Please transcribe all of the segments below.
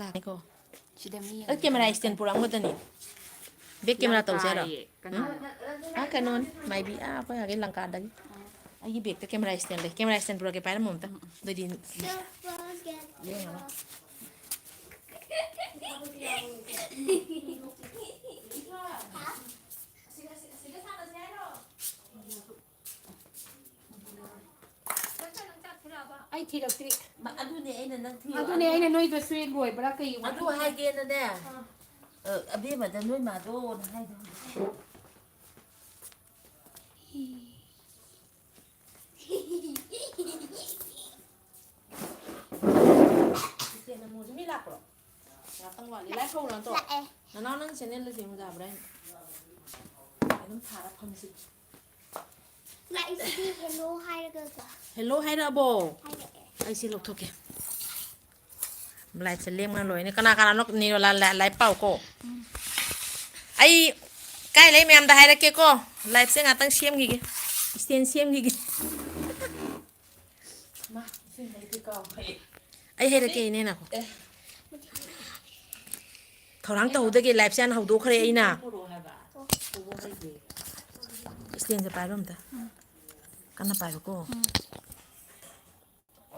ꯂꯥꯛꯅꯤꯀꯣ 시대미 camera stand ꯄꯨꯔꯛꯑꯝꯒꯗꯅꯤ bag camera ꯇꯧꯁꯦꯔꯣ ꯀꯩꯅꯣꯅꯤ ꯃꯥꯏꯕꯤ ꯑꯩꯈꯣꯏ ꯍꯥꯏꯒꯤ ꯂꯪꯀꯥꯗꯒꯤ ꯑꯩꯒꯤ ꯕꯦꯛꯇ ꯀꯦꯃꯦꯔꯥ ꯁ꯭ꯇꯦꯟ ꯂꯩ ꯀꯦꯃꯦꯔꯥ ꯁ꯭ꯇꯦꯟ ꯄꯨꯔꯛꯀꯦ ꯄꯥꯏꯔꯝꯃꯣ ꯑꯝꯇ ꯑꯗꯨꯏꯗꯤ ꯌꯦꯡꯉꯣ ꯑꯩ ꯊꯤꯔꯛꯇ꯭ꯔꯤ ꯑꯗꯨꯅꯦ ꯑꯩꯅ ꯅꯪ ꯊꯤꯌꯣ ꯑꯗꯨꯅꯦ ꯑꯩꯅ ꯅꯣꯏꯗꯁꯨ ꯂꯣꯏꯕ꯭ꯔꯥ ꯀꯩ ꯑꯗꯨ ꯍꯥꯏꯒꯦꯅꯅꯦ ꯑꯕꯦꯝꯃꯗ ꯅꯣꯏ ꯃꯥꯗꯣꯅ ꯍꯥꯏꯗꯣ ꯃꯤ ꯂꯥꯛꯄ꯭ꯔꯣ ꯉꯥꯛꯇꯪ ꯋꯥꯠꯂꯤ ꯂꯥꯏꯠ ꯍꯧꯔꯣ ꯅꯠꯇ꯭ꯔꯣ ꯅꯅꯥꯎ ꯅꯪ ꯆꯦꯅꯦꯜꯗ ꯌꯦꯡꯉꯨ ꯌꯥꯕ꯭ꯔꯥ ꯑꯗꯨꯝ ꯊꯥꯔ ꯐꯝꯁꯤ ꯂꯥꯛꯏꯁꯤꯗꯤ ꯍꯦꯜꯂꯣ ꯍꯥꯏꯔꯒ ꯍꯦꯜꯂꯣ ꯍꯥꯏꯔꯛꯑꯕꯣ ꯑꯩꯁꯤ ꯂꯧꯊꯣꯛꯀꯦ ꯂꯥꯏꯠꯁꯦ ꯂꯦꯡꯉ ꯂꯣꯏꯅꯦ ꯀꯅꯥ ꯀꯅꯥꯅꯣ ꯅꯤꯔꯣꯂꯥ ꯂꯥꯏꯠ ꯄꯥꯎꯀꯣ ꯑꯩ ꯀꯥꯏ ꯂꯩ ꯃꯌꯥꯝꯗ ꯍꯥꯏꯔꯛꯀꯦꯀꯣ ꯂꯥꯏꯠꯁꯦ ꯉꯥꯛꯇꯪ ꯁꯦꯝꯈꯤꯒꯦ ꯏꯁꯇꯦꯟ ꯁꯦꯝꯈꯤꯒꯦ ꯑꯩ ꯍꯩꯔꯛꯀꯦ ꯏꯅꯦꯅ ꯊꯧꯔꯥꯡ ꯇꯧꯍꯧꯗꯒꯦ ꯂꯥꯏꯐꯁꯦ ꯍꯥꯟꯅ ꯍꯧꯗꯣꯛꯈ꯭ꯔꯦ ꯑꯩꯅ ꯏꯁꯇꯦꯟꯁꯦ ꯄꯥꯏꯕ ꯑꯝꯇ ꯀꯟꯅ ꯄꯥꯏꯕꯀꯣ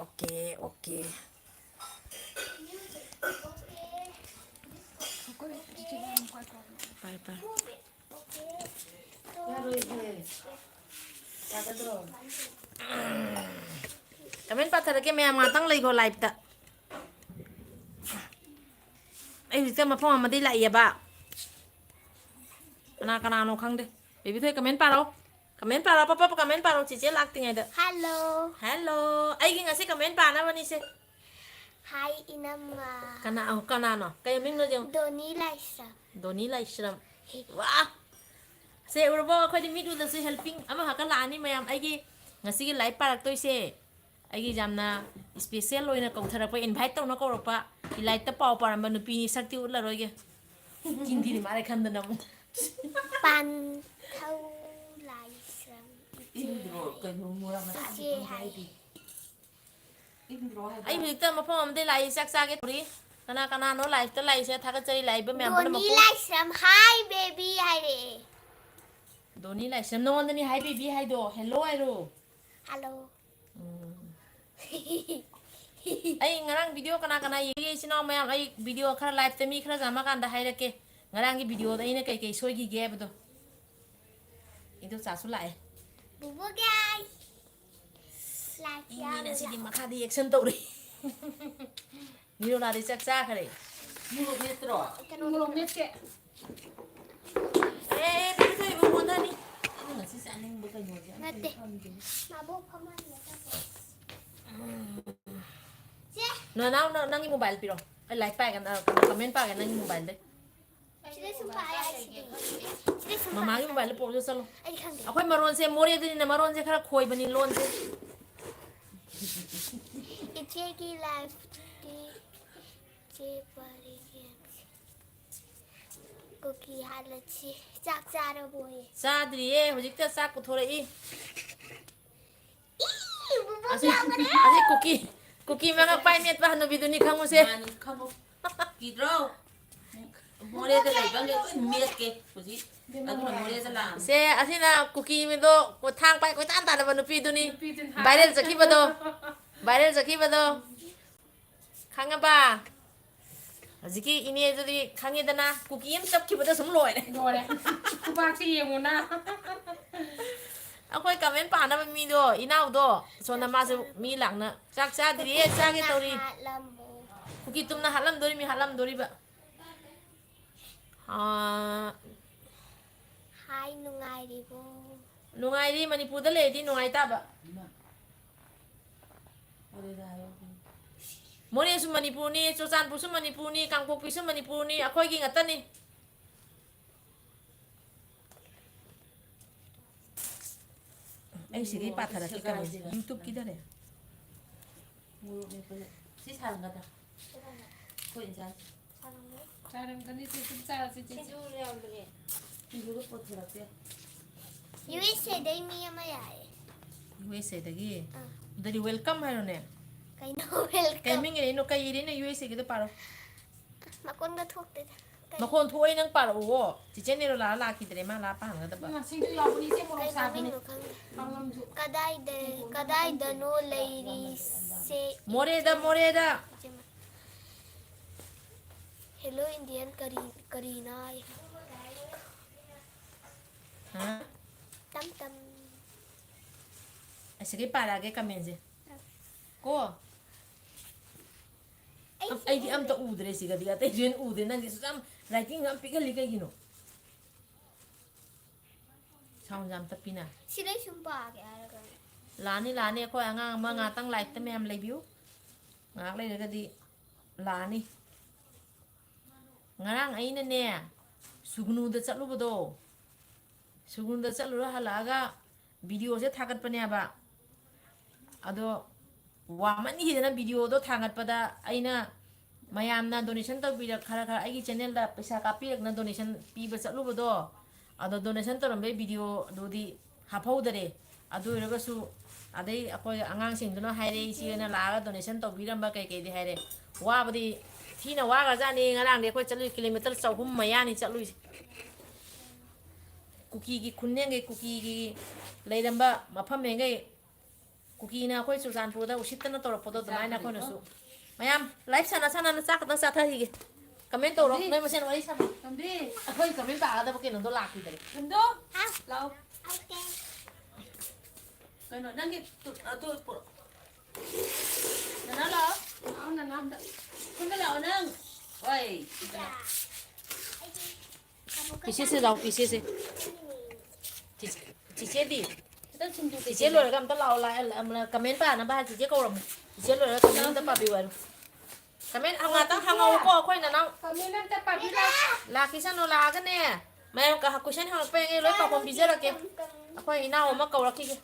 ꯑꯣꯀꯦ ꯑꯣꯀꯦ ꯄꯥꯏ ꯄꯥꯏ ꯀꯃꯦꯟ ꯄꯥꯊꯔꯛꯀꯦ ꯃꯌꯥꯝ ꯉꯥꯛꯇꯪ ꯂꯩꯈꯣ ꯂꯥꯏꯐꯇ ꯑꯩ ꯍꯧꯖꯤꯛꯇ ꯃꯐꯝ ꯑꯃꯗꯒꯤ ꯂꯥꯛꯏꯑꯕ ꯀꯅꯥ ꯀꯅꯥꯅꯣ ꯈꯪꯗꯦ ꯕꯦꯕꯤ ꯊꯣꯏ ꯀꯃꯦꯟ ꯄꯥꯔꯛꯑꯣ ꯀꯃꯦꯟ ꯄꯥꯔꯛꯑꯣ ꯄꯄ ꯀꯃꯦꯟ ꯄꯥꯔꯛꯑꯣ ꯆꯤꯆꯦ ꯂꯥꯛꯇ꯭ꯔꯤꯉꯩꯗ ꯍꯜꯂꯣ ꯍꯦꯜꯂꯣ ꯑꯩꯒꯤ ꯉꯁꯤ ꯀꯃꯦꯟ ꯄꯥꯅꯕꯅꯤꯁꯦ ꯍꯥꯏ ꯏꯅꯝꯃ ꯀꯅꯥꯅꯣ ꯀꯩ ꯃꯤꯡꯅꯣ ꯌꯦꯡꯉꯣ ꯗꯣꯅꯤ ꯂꯥꯏꯁ꯭ꯔꯝ ꯗꯣꯅꯤ ꯂꯥꯏꯁ꯭ꯔꯝ ꯋꯥ ꯁꯦ ꯎꯔꯕꯣ ꯑꯩꯈꯣꯏꯗꯤ ꯃꯤꯠ ꯎꯗꯁꯨ ꯍꯦꯜꯄꯤꯡ ꯑꯃꯈꯛꯀ ꯂꯥꯛꯑꯅꯤ ꯃꯌꯥꯝ ꯑꯩꯒꯤ ꯉꯁꯤꯒꯤ ꯂꯥꯏꯐ ꯄꯥꯔꯛꯇꯣꯏꯁꯦ ꯑꯩꯒꯤ ꯌꯥꯝꯅ ꯏꯁꯄꯦꯁꯦꯜ ꯑꯣꯏꯅ ꯀꯧꯊꯔꯛꯄ ꯏꯟꯚꯥꯏꯠ ꯇꯧꯅ ꯀꯧꯔꯛꯄ ꯂꯥꯏꯔꯤꯛꯇ ꯄꯥꯎ ꯄꯥꯔꯝꯕ ꯅꯨꯄꯤꯅꯤ ꯁꯛꯇꯤ ꯎꯠꯂꯔꯣꯏꯒꯦ ꯀꯤꯟꯊꯤꯗꯤ ꯃꯥꯂꯦ ꯈꯟꯗꯅ ꯑꯃꯨꯛ ꯄꯥꯟꯊꯧ ꯂꯥꯏꯁ꯭ꯔꯝ ꯏꯆꯦ ꯍꯥꯏ ꯑꯩ ꯍꯧꯖꯤꯛꯇ ꯃꯐꯝ ꯑꯃꯗꯒꯤ ꯂꯥꯛꯏ ꯆꯥꯛ ꯆꯥꯒꯦ ꯇꯧꯔꯤ ꯀꯅꯥ ꯀꯅꯥꯅꯣ ꯂꯥꯏꯐꯇ ꯂꯥꯛꯏꯁꯦ ꯊꯥꯒꯠꯆꯔꯤ ꯂꯥꯛꯏꯕ ꯃꯌꯥꯝ ꯗꯣꯅꯤ ꯄꯨꯝꯅꯃꯛꯄꯨ ꯂꯥꯏꯁ꯭ꯔꯝ ꯍꯥꯏ ꯕꯦꯕꯤ ꯍꯥꯏꯔꯛꯑꯦ ꯗꯣꯅꯤ ꯂꯥꯏꯁ꯭ꯔꯝ ꯅꯉꯣꯟꯗꯅꯤ ꯍꯥꯏ ꯕꯦꯕꯤ ꯍꯥꯏꯗꯣ ꯍꯦꯜꯂꯣ ꯍꯥꯏꯔꯣ ꯍꯜꯂꯣ ꯑꯩ ꯉꯔꯥꯡ ꯚꯤꯗꯤꯑꯣ ꯀꯅꯥ ꯀꯅꯥ ꯌꯦꯡꯒꯦ ꯏꯆꯤꯜ ꯏꯅꯥꯎ ꯃꯌꯥꯝ ꯑꯩ ꯚꯤꯗꯤꯑꯣ ꯈꯔ ꯂꯥꯏꯐꯇ ꯃꯤ ꯈꯔ ꯆꯪꯉꯀꯥꯟꯗ ꯍꯥꯏꯔꯛꯀꯦ ꯉꯔꯥꯡꯒꯤ ꯚꯤꯗꯤꯑꯣꯗ ꯑꯩꯅ ꯀꯩꯀꯩ ꯁꯣꯏꯈꯤꯒꯦ ꯍꯥꯏꯕꯗꯣ ꯏꯗꯣꯝꯆꯥꯁꯨ ꯂꯥꯛꯑꯦ ꯕꯨꯕꯣꯛꯒꯥꯏ ꯏꯅꯦ ꯉꯁꯤꯗꯤ ꯃꯈꯥꯗ ꯑꯦꯛꯁꯟ ꯇꯧꯔꯤ ꯅꯤꯔꯣꯂꯥꯗꯤ ꯆꯥꯛ ꯆꯥꯈ꯭ꯔꯦ ꯃꯣꯔꯣꯛ ꯃꯦꯠꯇ꯭ꯔꯣ ꯃꯣꯔꯣꯛ ꯃꯦꯠꯀꯦ ꯑꯦ ꯕꯦꯕꯤ ꯊꯣꯏ ꯏꯕꯨꯡ ꯑꯣꯟꯊꯅꯤ ꯑꯩꯅ ꯉꯁꯤ ꯆꯥꯅꯤꯡꯕ ꯀꯩꯅꯣꯁꯦ ꯑꯝꯇ ꯅꯠꯇꯦ ꯈꯪꯗꯦ ꯃꯕꯣꯛ ꯐꯝꯍꯜꯂꯒ ꯅꯅꯥꯎ ꯅꯪꯒꯤ ꯃꯣꯕꯥꯏꯜ ꯄꯤꯔꯣ ꯑꯩ ꯂꯥꯏꯐ ꯄꯥꯏꯒꯦ ꯀꯃꯦꯟ ꯄꯥꯒꯦ ꯅꯪꯒꯤ ꯃꯣꯕꯥꯏꯜꯗꯩ ꯁꯤꯗ ꯁꯨꯝ ꯄꯥ ꯌꯥꯏ ꯁꯤꯗꯤ ꯁꯨꯝ ꯄꯥ ꯃꯃꯥꯒꯤ ꯃꯣꯕꯥꯏꯜꯗ ꯄꯣꯔꯛꯑꯣ ꯆꯠꯂꯣ ꯑꯩ ꯈꯪꯗꯦ ꯑꯩꯈꯣꯏ ꯃꯔꯣꯟꯁꯦ ꯃꯣꯔꯦꯗꯅꯤꯅ ꯃꯔꯣꯟꯁꯦ ꯈꯔ ꯈꯣꯏꯕꯅꯤ ꯂꯣꯟꯁꯦ ꯏꯆꯦꯒꯤ ꯂꯥꯏꯐꯇꯤ ꯏꯆꯦ ꯄꯥꯔꯤꯒꯦ ꯀꯨꯀꯤ ꯍꯥꯜꯂꯁꯤ ꯆꯥꯛ ꯆꯥꯔꯕꯣꯌꯦ ꯆꯥꯗ꯭ꯔꯤꯌꯦ ꯍꯧꯖꯤꯛꯇ ꯆꯥꯛ ꯄꯨꯊꯣꯔꯛꯏ ꯕꯨꯕꯣꯛ ꯑꯁꯤ ꯌꯥꯎꯈꯔꯦ ꯀꯨꯀꯤ ꯃꯉꯛ ꯄꯥꯏ ꯃꯦꯠꯄ ꯍꯟꯅꯨꯕꯤꯗꯨꯅꯤ ꯈꯪꯉꯨꯁꯦ ꯈꯪꯉꯨ ꯀꯤꯗ꯭ꯔꯣ ꯃꯣꯔꯦꯗ ꯂꯩꯕ ꯂꯣꯏ ꯃꯦꯠꯀꯦ ꯍꯧꯖꯤꯛ ꯑꯗꯨꯅ ꯃꯣꯔꯦꯗ ꯂꯥꯛꯑꯃꯤ ꯁꯦ ꯑꯁꯤꯅ ꯀꯨꯀꯤꯗꯣ ꯊꯥꯡ ꯄꯥꯏ ꯀꯣꯏꯇꯥꯟ ꯇꯥꯟꯅꯕ ꯅꯨꯄꯤꯗꯨꯅꯤ ꯚꯥꯏꯔꯦꯜ ꯆꯠꯈꯤꯕꯗꯣ ꯚꯥꯏꯔꯦꯜ ꯆꯠꯈꯤꯕꯗꯣ ꯈꯪꯉꯕ ꯍꯧꯖꯤꯛꯀꯤ ꯏꯅꯦꯗꯨꯗꯤ ꯈꯪꯉꯦꯗꯅ ꯀꯨꯀꯤ ꯑꯃ ꯆꯞꯈꯤꯕꯗ ꯁꯨꯝ ꯂꯣꯏꯔꯦ ꯈꯨꯕꯥꯛꯁꯦ ꯌꯦꯡꯉꯨꯅ ꯑꯩꯈꯣꯏ ꯀꯃꯦꯟ ꯄꯥꯅꯕ ꯃꯤꯗꯣ ꯏꯅꯥꯎꯗꯣ ꯁꯣꯟꯗ ꯆꯥꯛ ꯃꯥꯁꯨ ꯃꯤ ꯆꯥꯔꯕꯣ ꯂꯥꯛꯅ ꯆꯥꯛ ꯆꯥꯗ꯭ꯔꯤꯌꯦ ꯀꯨꯀꯤ ꯆꯥꯒꯦ ꯇꯨꯝꯅ ꯇꯧꯔꯤ ꯍꯥꯠꯂꯝꯃꯨ ꯀꯨꯀꯤ ꯇꯨꯝꯅ ꯍꯥꯠꯂꯝꯗꯣꯔꯤꯃꯤ ꯍꯥꯠꯂꯝꯗꯣꯔꯤꯕ ꯍꯥꯏ ꯅꯨꯡꯉꯥꯏꯔꯤꯕꯣ ꯅꯨꯡꯉꯥꯏꯔꯤ ꯃꯅꯤꯄꯨꯔꯗ ꯂꯩꯔꯗꯤ ꯅꯨꯡꯉꯥꯏ ꯇꯥꯕ ꯃꯣꯔꯦꯁꯨ ꯃꯅꯤꯄꯨꯔꯅꯤ ꯆꯨꯔꯆꯥꯟꯄꯨꯔꯁꯨ ꯃꯅꯤꯄꯨꯔꯅꯤ ꯀꯥꯡꯄꯣꯛꯄꯤꯁꯨ ꯃꯅꯤꯄꯨꯔꯅꯤ ꯑꯩꯈꯣꯏꯒꯤ ꯉꯥꯛꯇꯅꯤ ꯑꯩ ꯁꯤꯒꯩ ꯄꯥꯊꯔꯛꯀꯦ ꯀꯃꯦꯟꯁꯦ ꯌꯨꯇꯨꯕꯀꯤꯗꯅꯦ ꯁꯤ ꯁꯥꯔꯝꯒꯗ꯭ꯔꯥ ꯑꯩꯈꯣꯏ ꯏꯟꯁꯥꯡ ꯆꯥꯔꯝꯒꯅꯤ ꯁꯤ ꯁꯨꯝ ꯆꯥꯔꯁꯤ ꯁꯤꯡꯖꯨꯒ ꯄꯨꯊꯣꯔꯛꯇꯦ ꯌꯨ ꯑꯦꯁ ꯑꯦꯗꯩ ꯃꯤ ꯑꯃ ꯌꯥꯏ ꯌꯨ ꯑꯦꯁ ꯑꯦꯗꯒꯤ ꯑꯗꯨꯗꯤ ꯋꯦꯜꯀꯝ ꯍꯥꯏꯔꯣꯅꯦ ꯀꯩꯅꯣ ꯀꯩ ꯋꯦꯜꯀꯝ ꯃꯤꯡ ꯏꯔꯤꯅꯣ ꯀꯩ ꯏꯔꯤꯅꯣ ꯌꯨ ꯑꯦꯁ ꯑꯦꯒꯤꯗꯣ ꯄꯥꯔꯣ Makon ka thok de. มาคนถ้วยนังปลาโอ้จิเจนี่เราลาคิดได้มาลาป้าหังกันแต่แบบ Sing tu yang ni saya mau Kay sabi kami ni. no kang. Ang lamju. Kaday de no lady say โมเรดาโมเรดา Hello Indian Karina. ฮะ Tam tam. ไอ้สกิปปลาแกคอมเมนต์สิก็ Ay, ไอ้ที่อัมตะอูดเลยสิกะดิกะแต่เรียนอูดนั่นดิสุดอัมไลติ้งอัมปิกะลิกะกิโนชาวจำตะปีน่ะ sila yung sumpa kaya aragan. ร้านนี่ค่อยอ่างมางาตั้งไลฟ์แต่แม่มไลฟ์วิวงากเลยเดี๋ยวก็ดีร้านนี่งารไอ้นั่นเนี่ยสุกนูเดจัดรูปโดสุกนูเดจัดรูปฮัลลากะวิดีโอเสทากันปะเนี่ยบะอะโดว่ามันนี่นะวิดีโอโดทางกันปะดาไอ้น่ะมายามนะ donation ตัวบิดคาราไอ้กิจเนลละไปสากาปีกนะ donation ปีบจัดรูปโดอะโด donation ตัวนั้นไปวิดีโอดูดีหาพูดเลยอะดูแล้วก็สู้อะได้อะก็อ่างสิ่งตัวนั้นให้ได้สินะลาก็ donation ตัวบิดมันไปไกลๆดีให้ได้ว่าพอดีที่น่ะว่าก็จะนี่งารเด็กก็จะลุยกิโลเมตรสองหุ่มมายานี่จะลุยคุกกี้กี่คุณเนี่ยไงคุกกี้กี่เลยดัมบะมาพัมเองไงคุกกี้นะค่อยสุสานพูดได้อุชิตนั่นตัวเราพูดตัวไหนนะค่อยน่ะสู้มายามไลฟ์sana sana na sakit na sa tahi kami to rock na masin wali sa Kamdi. hoy kami ba ada pakai nando laki dali Kando. Lau. Okay. kano nangi tu puro nanalo Ang nanam. kung galaw nang hoy Kamu pisisi daw pisisi chiche di chiche lo kam ta law la kami pa na ba chiche ko ram chiche lo kami ta pa biwal kami ang atang hangaw ko ako'y nanang Kami lang tapat nila. laki sa no lagan eh may kahakusan hang pa yung ilo pa kung bizera ke ako ay inaw makaw laki ke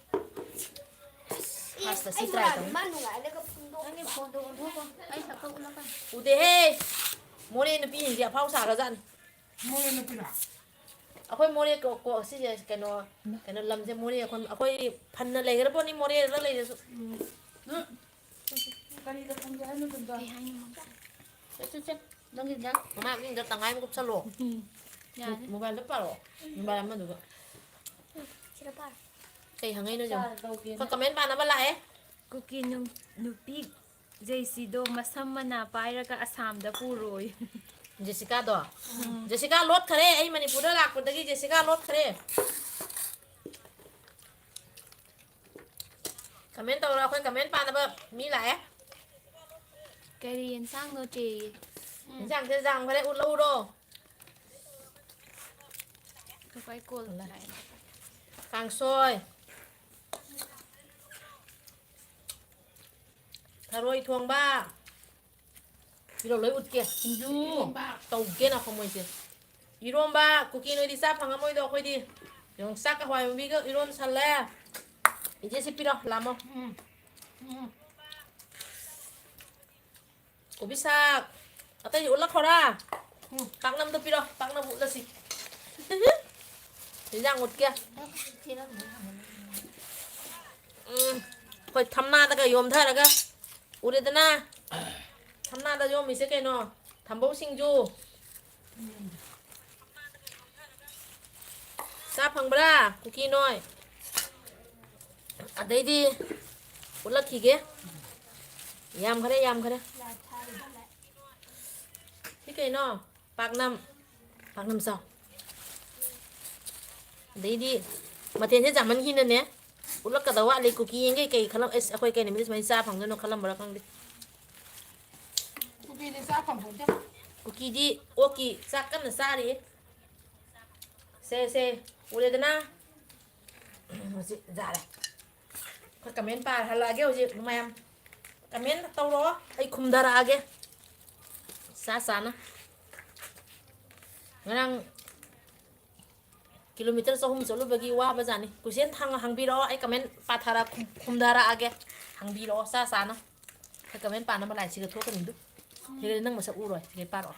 hasta si try to Mano nga, nagapundok. Ano yung pundok ko? Ay, sakaw na ka. ude he mori na pi hindi apau sa ka jan Mula na pila. ako mori ko si kano lam je mori ako pan na lay po ni mori la lay Kanina kung dyan ano ganda. check langit yan mama yung datangay mo sa lo mobile pa lo mobile man dugo Sila pa. kay hangay na jam ka comment pa na bala eh Kuki nung nupig JC do masama na para ka asam da puroy. Jessica do Jessica lot khare ai manipur la ko dagi Jessica lot khare comment to ra khoi comment pa na ba mi la eh Kaya yan sang no che. jang ke jang khare ut lo do Kapay ko lang. kang soi tharoi thuang ba Biro loi ut ke Indu. tau ke na khomoi se irom ba kuki noi di sa phanga moi do khoi di yong sak ka hwai mi ga irom sal la ije si piro lamo ko bisak atay ulak khora pak nam to piro pak nam ut la si jang ut ke Sila. khoi thamna ta ga yom tha la ga ure da na thamna da yom mi se ke no thambo singju sa phang bra kuki noi adai di ulak ki ge yam khare thi ke no pak nam sao đấy đi mà tiền thế giảm ăn hin nè ulak ka dawa le kuki ngai kai khalam es akhoi kai ne mi mai sa phang no khalam bara phang di Kuki ni sa pang punta. kuki di oki sa kan na sa ri se ule dana ji za la ka comment pa hala ge oji mayam comment tau ro ai khum dara age sa na ngarang kilometer so hum solo bagi wa ba jani kusen thang hang bi ro ai comment pa thara khum dara age hang bi ro sa na ka comment pa na ba lai chi ga tho ka ning du thế nang ma sa u rồi thế pa ro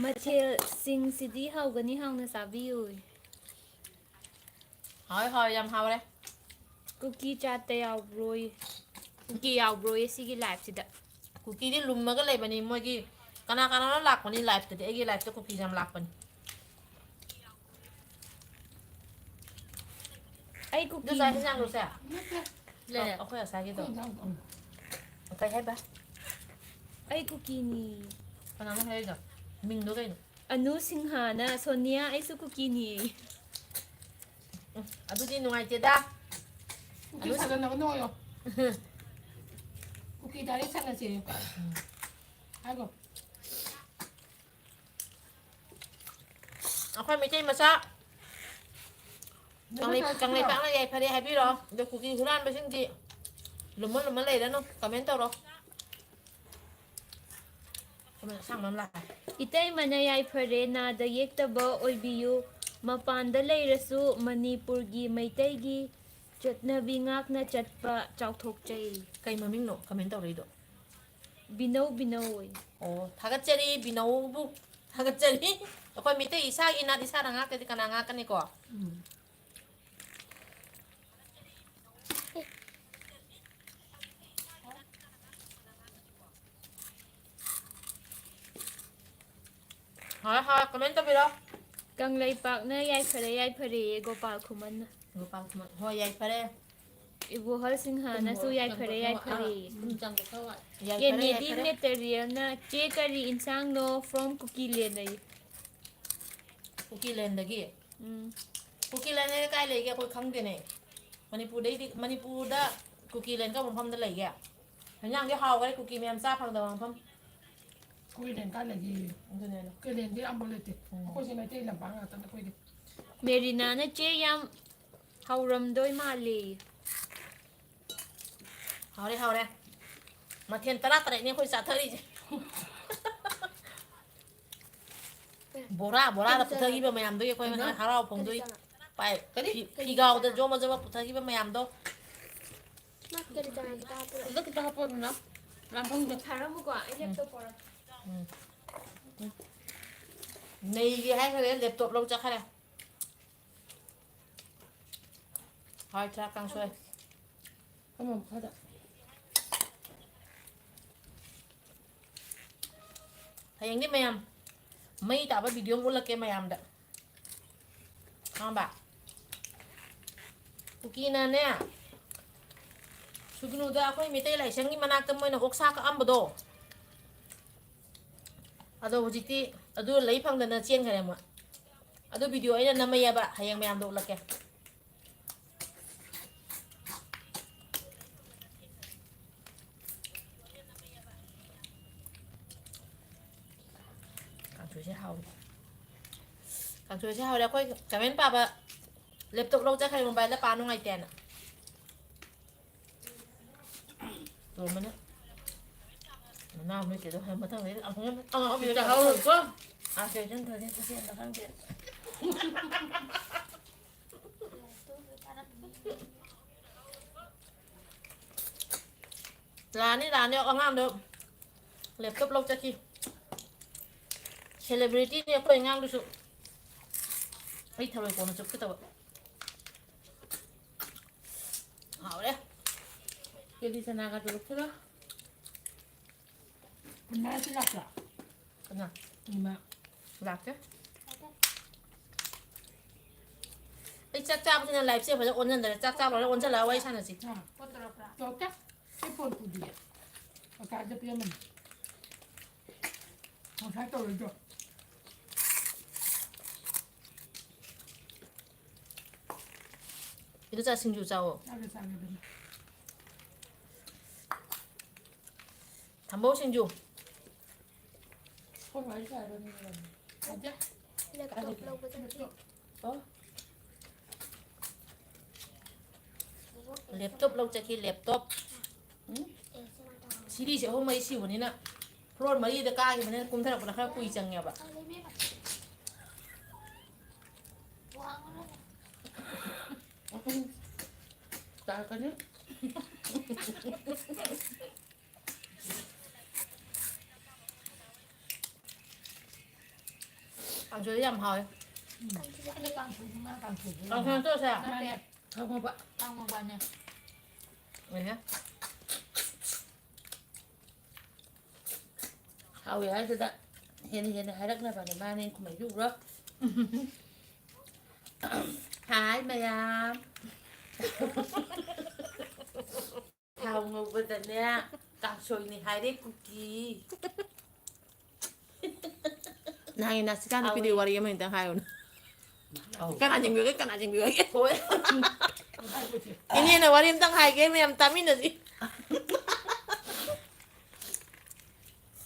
Matil sing sidi hau gani hau na sabi uy. hỏi yam hao đấy Kuki chate yaw broy. Kuki yaw broy sige live sida. kuki di lumma ga lay bani mo gi kana kana na lak bani live tadi agi live to kuki jam lak bani ไอ้คุก ดู กี้ sai sangดูsai นี่แหละ เลยเอาค่อยเอาsai คุ gitu ณทำก่อน kai hai ba ไอ้คุกกี้นี่ kana na hai ga ming do kai no อนุสิงหานะโซเนียไอ้สุคุกกี้นี่ adu di nungai te da คุกกี้สั่งกันน้อยอ่ะคุกกี้ได้สั่งกันสิไอ้ก็ เอาค่อยไม่ใช่มาซะcàng ngày bạn là vậy phải đi hay biết rồi được cuộc kỳ Lan bây giờ chị lùm mới lấy đó nó comment tao rồi comment sang làm lại อิเต้มันยายเพรนาดเยกตะบออยบิยูมาปานดะเลยรสุมณีปุรกีไม่เตกีจัดนวิงักนะจัดปะเจ้าทกใจ cây mà mình nổ comment tao rồi đó บิโนบิโนย ồ thằng cái chơi bị nấu bu thằng cái chơi rồi coi mình thấy isa ina isa đang ngắt cái kana ngắt cái này quả หาคอมเมนต์ตัวไปแล้ว กังเลยปากนะยายเพรโกปาลคุมันนะ ดูปังมันหัวใหญ่ไปเลย อิบุฮัลสิงหานะสู้ยายเพร จังก็เข้าอ่ะ ใหญ่ เก ไป เน เลย ดีเนเตเรียนะเจกะรีอินซังโน from คุกกี้เลนเลย คุกกี้เลนตะกี้คุกกี้เลนใกล้เลยแกคนขังเดียนี่มันนี่พูดได้ดิมันนี่พูดได้คุกกี้เลนก็มันพร้อมได้เลยแกเห็นยังที่เขาก็ได้คุกกี้แมมซ่าพังตะวันพร้อม คุยเด่นกันเลยดี มันคือเนี่ย คุยเด่นที่อัมบอลเลยติคุยใช่ไหมที่ลำปางอ่ะตอนนั้นคุยดิ เมรินานะเจยามเฮารำโดยมาเลย เขาได้มาเทียนตลาดตะเนี่ยคุยสาเธอดิโบราแล้วเธอกี่เป็นแมมด้วยคุยมันหาเราผมด้วยไปพี่เกาแต่โจมาจะว่าเธอกี่เป็นแมมด้วย Mak dari jangan kita hapus. Itu kita hapon na. Lampang deh. ทารามุกว่าไอ้เล็บตัวปอร์ นี่ให้เขาเล็บตัวลงจากใครเลยหอยจากกังช่วย Kamu ada. ถ้าอย่างนี้แมมไม่แต่ว่าวิดีโอมุลละเกมแมมเด้อข้างบ่าคุกกี้นั่นเนี่ยสุกนูดาคุยไม่ได้เลยฉันนี่มันนักแต่ไม่นักอกซากอัมบดอะดูจิตติอะดูเลยพังเดินเชียงกันเลยมั้งอะดูวิดีโอไอ้นั่นน้ำไม่ยาบะให้ยังแมมดูละแกการช่วยใช้เท้าการช่วยใช้เท้าแล้วค่อยจะเป็นป่ะปะเล็บตกลงจะใครลงไปแล้วปลาน้องไอแตนอะตัวมันเนี่ยมันน่าไม่เกี่ยวกับมันทั้งนี้เอาเงี้ยเอาไป Kita เอา haul ko. เอาเจอฉันเธอเนี่ยเสียแล้วข้างเดียวร้านเนี่ยเอางามเด้อเล็บตบลงจะกี่เซเลบริตี้เนี่ยก็ยังงามดูสุดไอ้ทำไมคนจะคิดตัวเอาเลย Jadi sana ka tulog sila. Mana sila ka? กันนะ Lima. หลักจ้ะไอ้จ้าจ้าพวกนั้นไลฟ์เสียพอจะโอนเงินแต่จ้าจ้าเราแล้วโอนเสร็จแล้วไว้ฉันน่ะสิ Nah, cocok. Ipon ko dia. Pagkada pa yaman. Ang sato ito. 一个在新竹找我， Sabi sa akin. 谈不新竹， Kung ay sa akin nila. Kaya? Laptop lang po sa哦，laptop เราจะคิด laptop ซีรีส์เสียห้องไม่สิวันนี้นะโปรดมาดีตะก้าที่มันเนี่ยคุ้มเท่าไหร่คนละค่าคุยจังเนี่ยแบบ Tayo ka niya. ต่างช่วยยำหอย Ano kang sugo nga kang sugo? ต่างช่วยตัวแซ่บ Nani, kamu ba? Ang mga niya อะไรเนี่ย ꯍꯥꯎꯋꯦ ꯍꯥꯏꯗꯨꯗ ꯍꯦꯟꯅ ꯍꯥꯏꯔꯛꯅꯕꯅꯦ ꯃꯥꯅꯦ ꯈꯨꯝꯃꯩꯗꯨꯔꯣ ꯍꯥꯏ ꯃꯌꯥꯝ ꯊꯥꯎ ꯉꯧꯕꯗꯅꯦ ꯀꯥꯡꯁꯣꯏꯅꯤ ꯍꯥꯏꯔꯦ ꯀꯨꯀꯤ ꯅꯍꯥꯟꯒꯤ ꯅꯥꯁꯤꯀꯥ ꯅꯨꯄꯤꯗꯨꯒꯤ ꯋꯥꯔꯤ ꯑꯃ ꯍꯦꯛꯇꯪ ꯍꯥꯏꯌꯨꯅ ꯀꯅꯥ ꯆꯤꯡꯕꯤꯌꯨꯒꯦ ꯍꯣꯏ ꯏꯅꯦꯅ ꯋꯥꯔꯤ ꯑꯃꯇꯪ ꯍꯥꯏꯒꯦ ꯃꯌꯥꯝ ꯇꯥꯃꯤꯟꯅꯁꯤ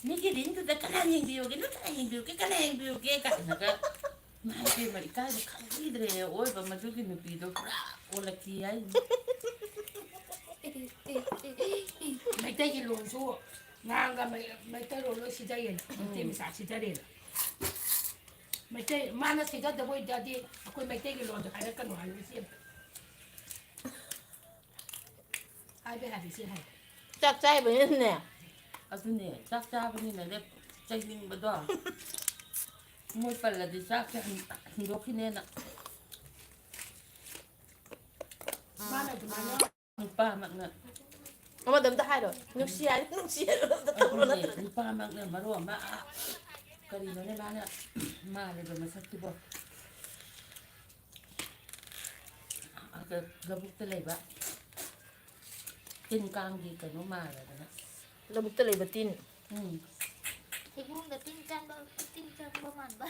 ꯃꯤꯒꯤ ꯔꯤꯡꯗꯨꯗ ꯀꯅꯥ ꯌꯦꯡꯕꯤꯌꯨꯒꯦ ꯀꯅꯥ ꯌꯦꯡꯕꯤꯌꯨꯒꯦ ꯀꯥꯏꯅꯒ ꯃꯥꯏ ꯄꯦꯝꯃ ꯏꯀꯥꯏꯕ ꯈꯪꯕꯤꯗ꯭ꯔꯦ ꯑꯣꯏꯕ ꯃꯗꯨꯒꯤ ꯅꯨꯄꯤꯗꯣ ꯄꯨꯔꯥ ꯑꯣꯜꯂꯛꯈꯤ ꯍꯥꯏꯅꯤ ꯃꯩꯇꯩꯒꯤ ꯂꯣꯟꯁꯨ ꯉꯥꯡꯒ ꯃꯩꯇꯩꯂꯣꯟ ꯂꯣꯏ ꯁꯤꯖꯩꯌꯦꯅ ꯃꯩꯇꯩ ꯃꯆꯥ ꯁꯤꯖꯔꯦꯅ ꯃꯩꯇꯩ ꯃꯥꯅ ꯁꯤꯖꯗꯕ ꯑꯣꯏꯇꯥꯔꯗꯤ ꯑꯩꯈꯣꯏ ꯃꯩꯇꯩꯒꯤ ꯂꯣꯟꯗꯣ ꯍꯥꯏꯔꯛꯀꯅꯨ ꯍꯥꯏꯕ ꯏꯆꯦ ꯍꯥꯏꯕ ꯏꯆꯦ ꯍꯥꯏ ꯆꯥꯛ ꯆꯥꯏꯕꯅꯤꯅꯅꯦ ꯑꯗꯨꯅꯦ ꯆꯥꯛ ꯆꯥꯕꯅꯤꯅꯅꯦ ꯆꯩꯅꯤꯡꯕꯗꯣ ꯃꯣꯏ ꯄꯜꯂꯗꯤ ꯆꯥꯛꯁꯦ ꯍꯨꯟꯗꯣꯛꯈꯤꯅꯦꯅ ꯃꯥꯅ ꯑꯗꯨꯃꯥꯏꯅ ꯅꯨꯄꯥꯃꯛꯅ ꯑꯃꯗ ꯑꯝꯇ ꯍꯥꯏꯔꯣ ꯅꯨꯡꯁꯤ ꯍꯥꯏꯔꯣ ꯅꯨꯡꯁꯤ ꯍꯥꯏꯔꯣ ꯑꯝꯇ ꯇꯧꯔꯣ ꯑꯗꯨꯅꯦ ꯅꯠꯇ꯭ꯔꯗꯤ ꯅꯨꯄꯥꯃꯛꯅ ꯃꯔꯣꯟ ꯑꯃ ꯀꯔꯤꯅꯣꯅꯦ ꯃꯥꯅ ꯃꯥꯜꯂꯤꯕ ꯃꯁꯛꯇꯨꯕꯣ ꯂꯧꯕꯨꯛꯇ ꯂꯩꯕ ꯇꯤꯟ ꯀꯥꯡꯒꯤ ꯀꯩꯅꯣ ꯃꯥꯜꯂꯗꯅ ꯂꯧꯕꯨꯛꯇ ꯂꯩꯕ ꯇꯤꯟ ꯍꯩꯕꯨꯡꯗ ꯇꯤꯟ ꯆꯪꯕ ꯃꯥꯟꯕ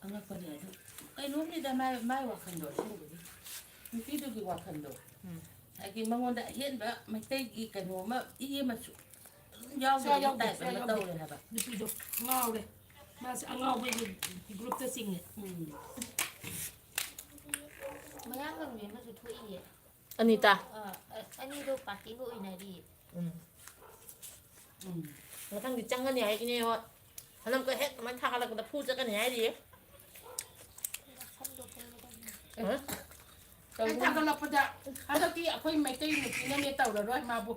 ꯑꯉꯛꯄꯅꯦ ꯑꯗꯨ ꯀꯩꯅꯣꯝꯅꯤꯗ ꯃꯥꯏ ꯋꯥꯈꯜꯗꯣ ꯑꯁꯦꯡꯕꯒꯤ ꯅꯨꯄꯤꯗꯨꯒꯤ ꯋꯥꯈꯜꯗꯣ ꯍꯥꯏꯗꯤ ꯃꯉꯣꯟꯗ ꯑꯍꯦꯟꯕ ꯃꯩꯇꯩꯒꯤ ꯀꯩꯅꯣꯝꯃ ꯏ ꯑꯃꯁꯨ ꯑꯗꯨꯝ ꯌꯥꯎꯗꯕꯒꯤ ꯇꯥꯏꯞ ꯑꯃ ꯇꯧꯔꯦ ꯍꯥꯏꯕ ꯅꯨꯄꯤꯗꯣ ꯉꯥꯎꯔꯦ ꯃꯥꯁꯦ ꯑꯉꯥꯎꯕꯒꯤ ꯒ꯭ꯔꯨꯞꯇ ꯆꯤꯡꯉꯦ ꯃꯌꯥꯡꯒꯪꯕꯤ ꯑꯃꯁꯨ ꯊꯣꯛꯏꯌꯦ ꯑꯅꯤꯇꯥ ꯑꯅꯤꯗꯣ ꯄꯥꯔꯇꯤꯒ ꯑꯣꯏꯅꯔꯤꯌꯦ ꯃꯊꯪꯗꯤ ꯆꯪꯒꯅꯤ ꯍꯥꯏ ꯏꯅꯦ ꯍꯣꯏ ꯍꯟꯗꯛꯇ ꯍꯦꯛ ꯑꯗꯨꯃꯥꯏꯅ ꯊꯥꯒꯠꯂꯛꯄꯗ ꯐꯨ ꯆꯠꯀꯅꯤ ꯍꯥꯏꯔꯤꯌꯦ ꯍꯦꯛ ꯊꯥꯒꯠꯂꯛꯄꯗ ꯍꯟꯗꯛꯇꯤ ꯑꯩꯈꯣꯏ ꯃꯩꯇꯩ ꯅꯨꯄꯤꯅꯅꯦ ꯇꯧꯔꯔꯣꯏ ꯃꯥꯕꯨ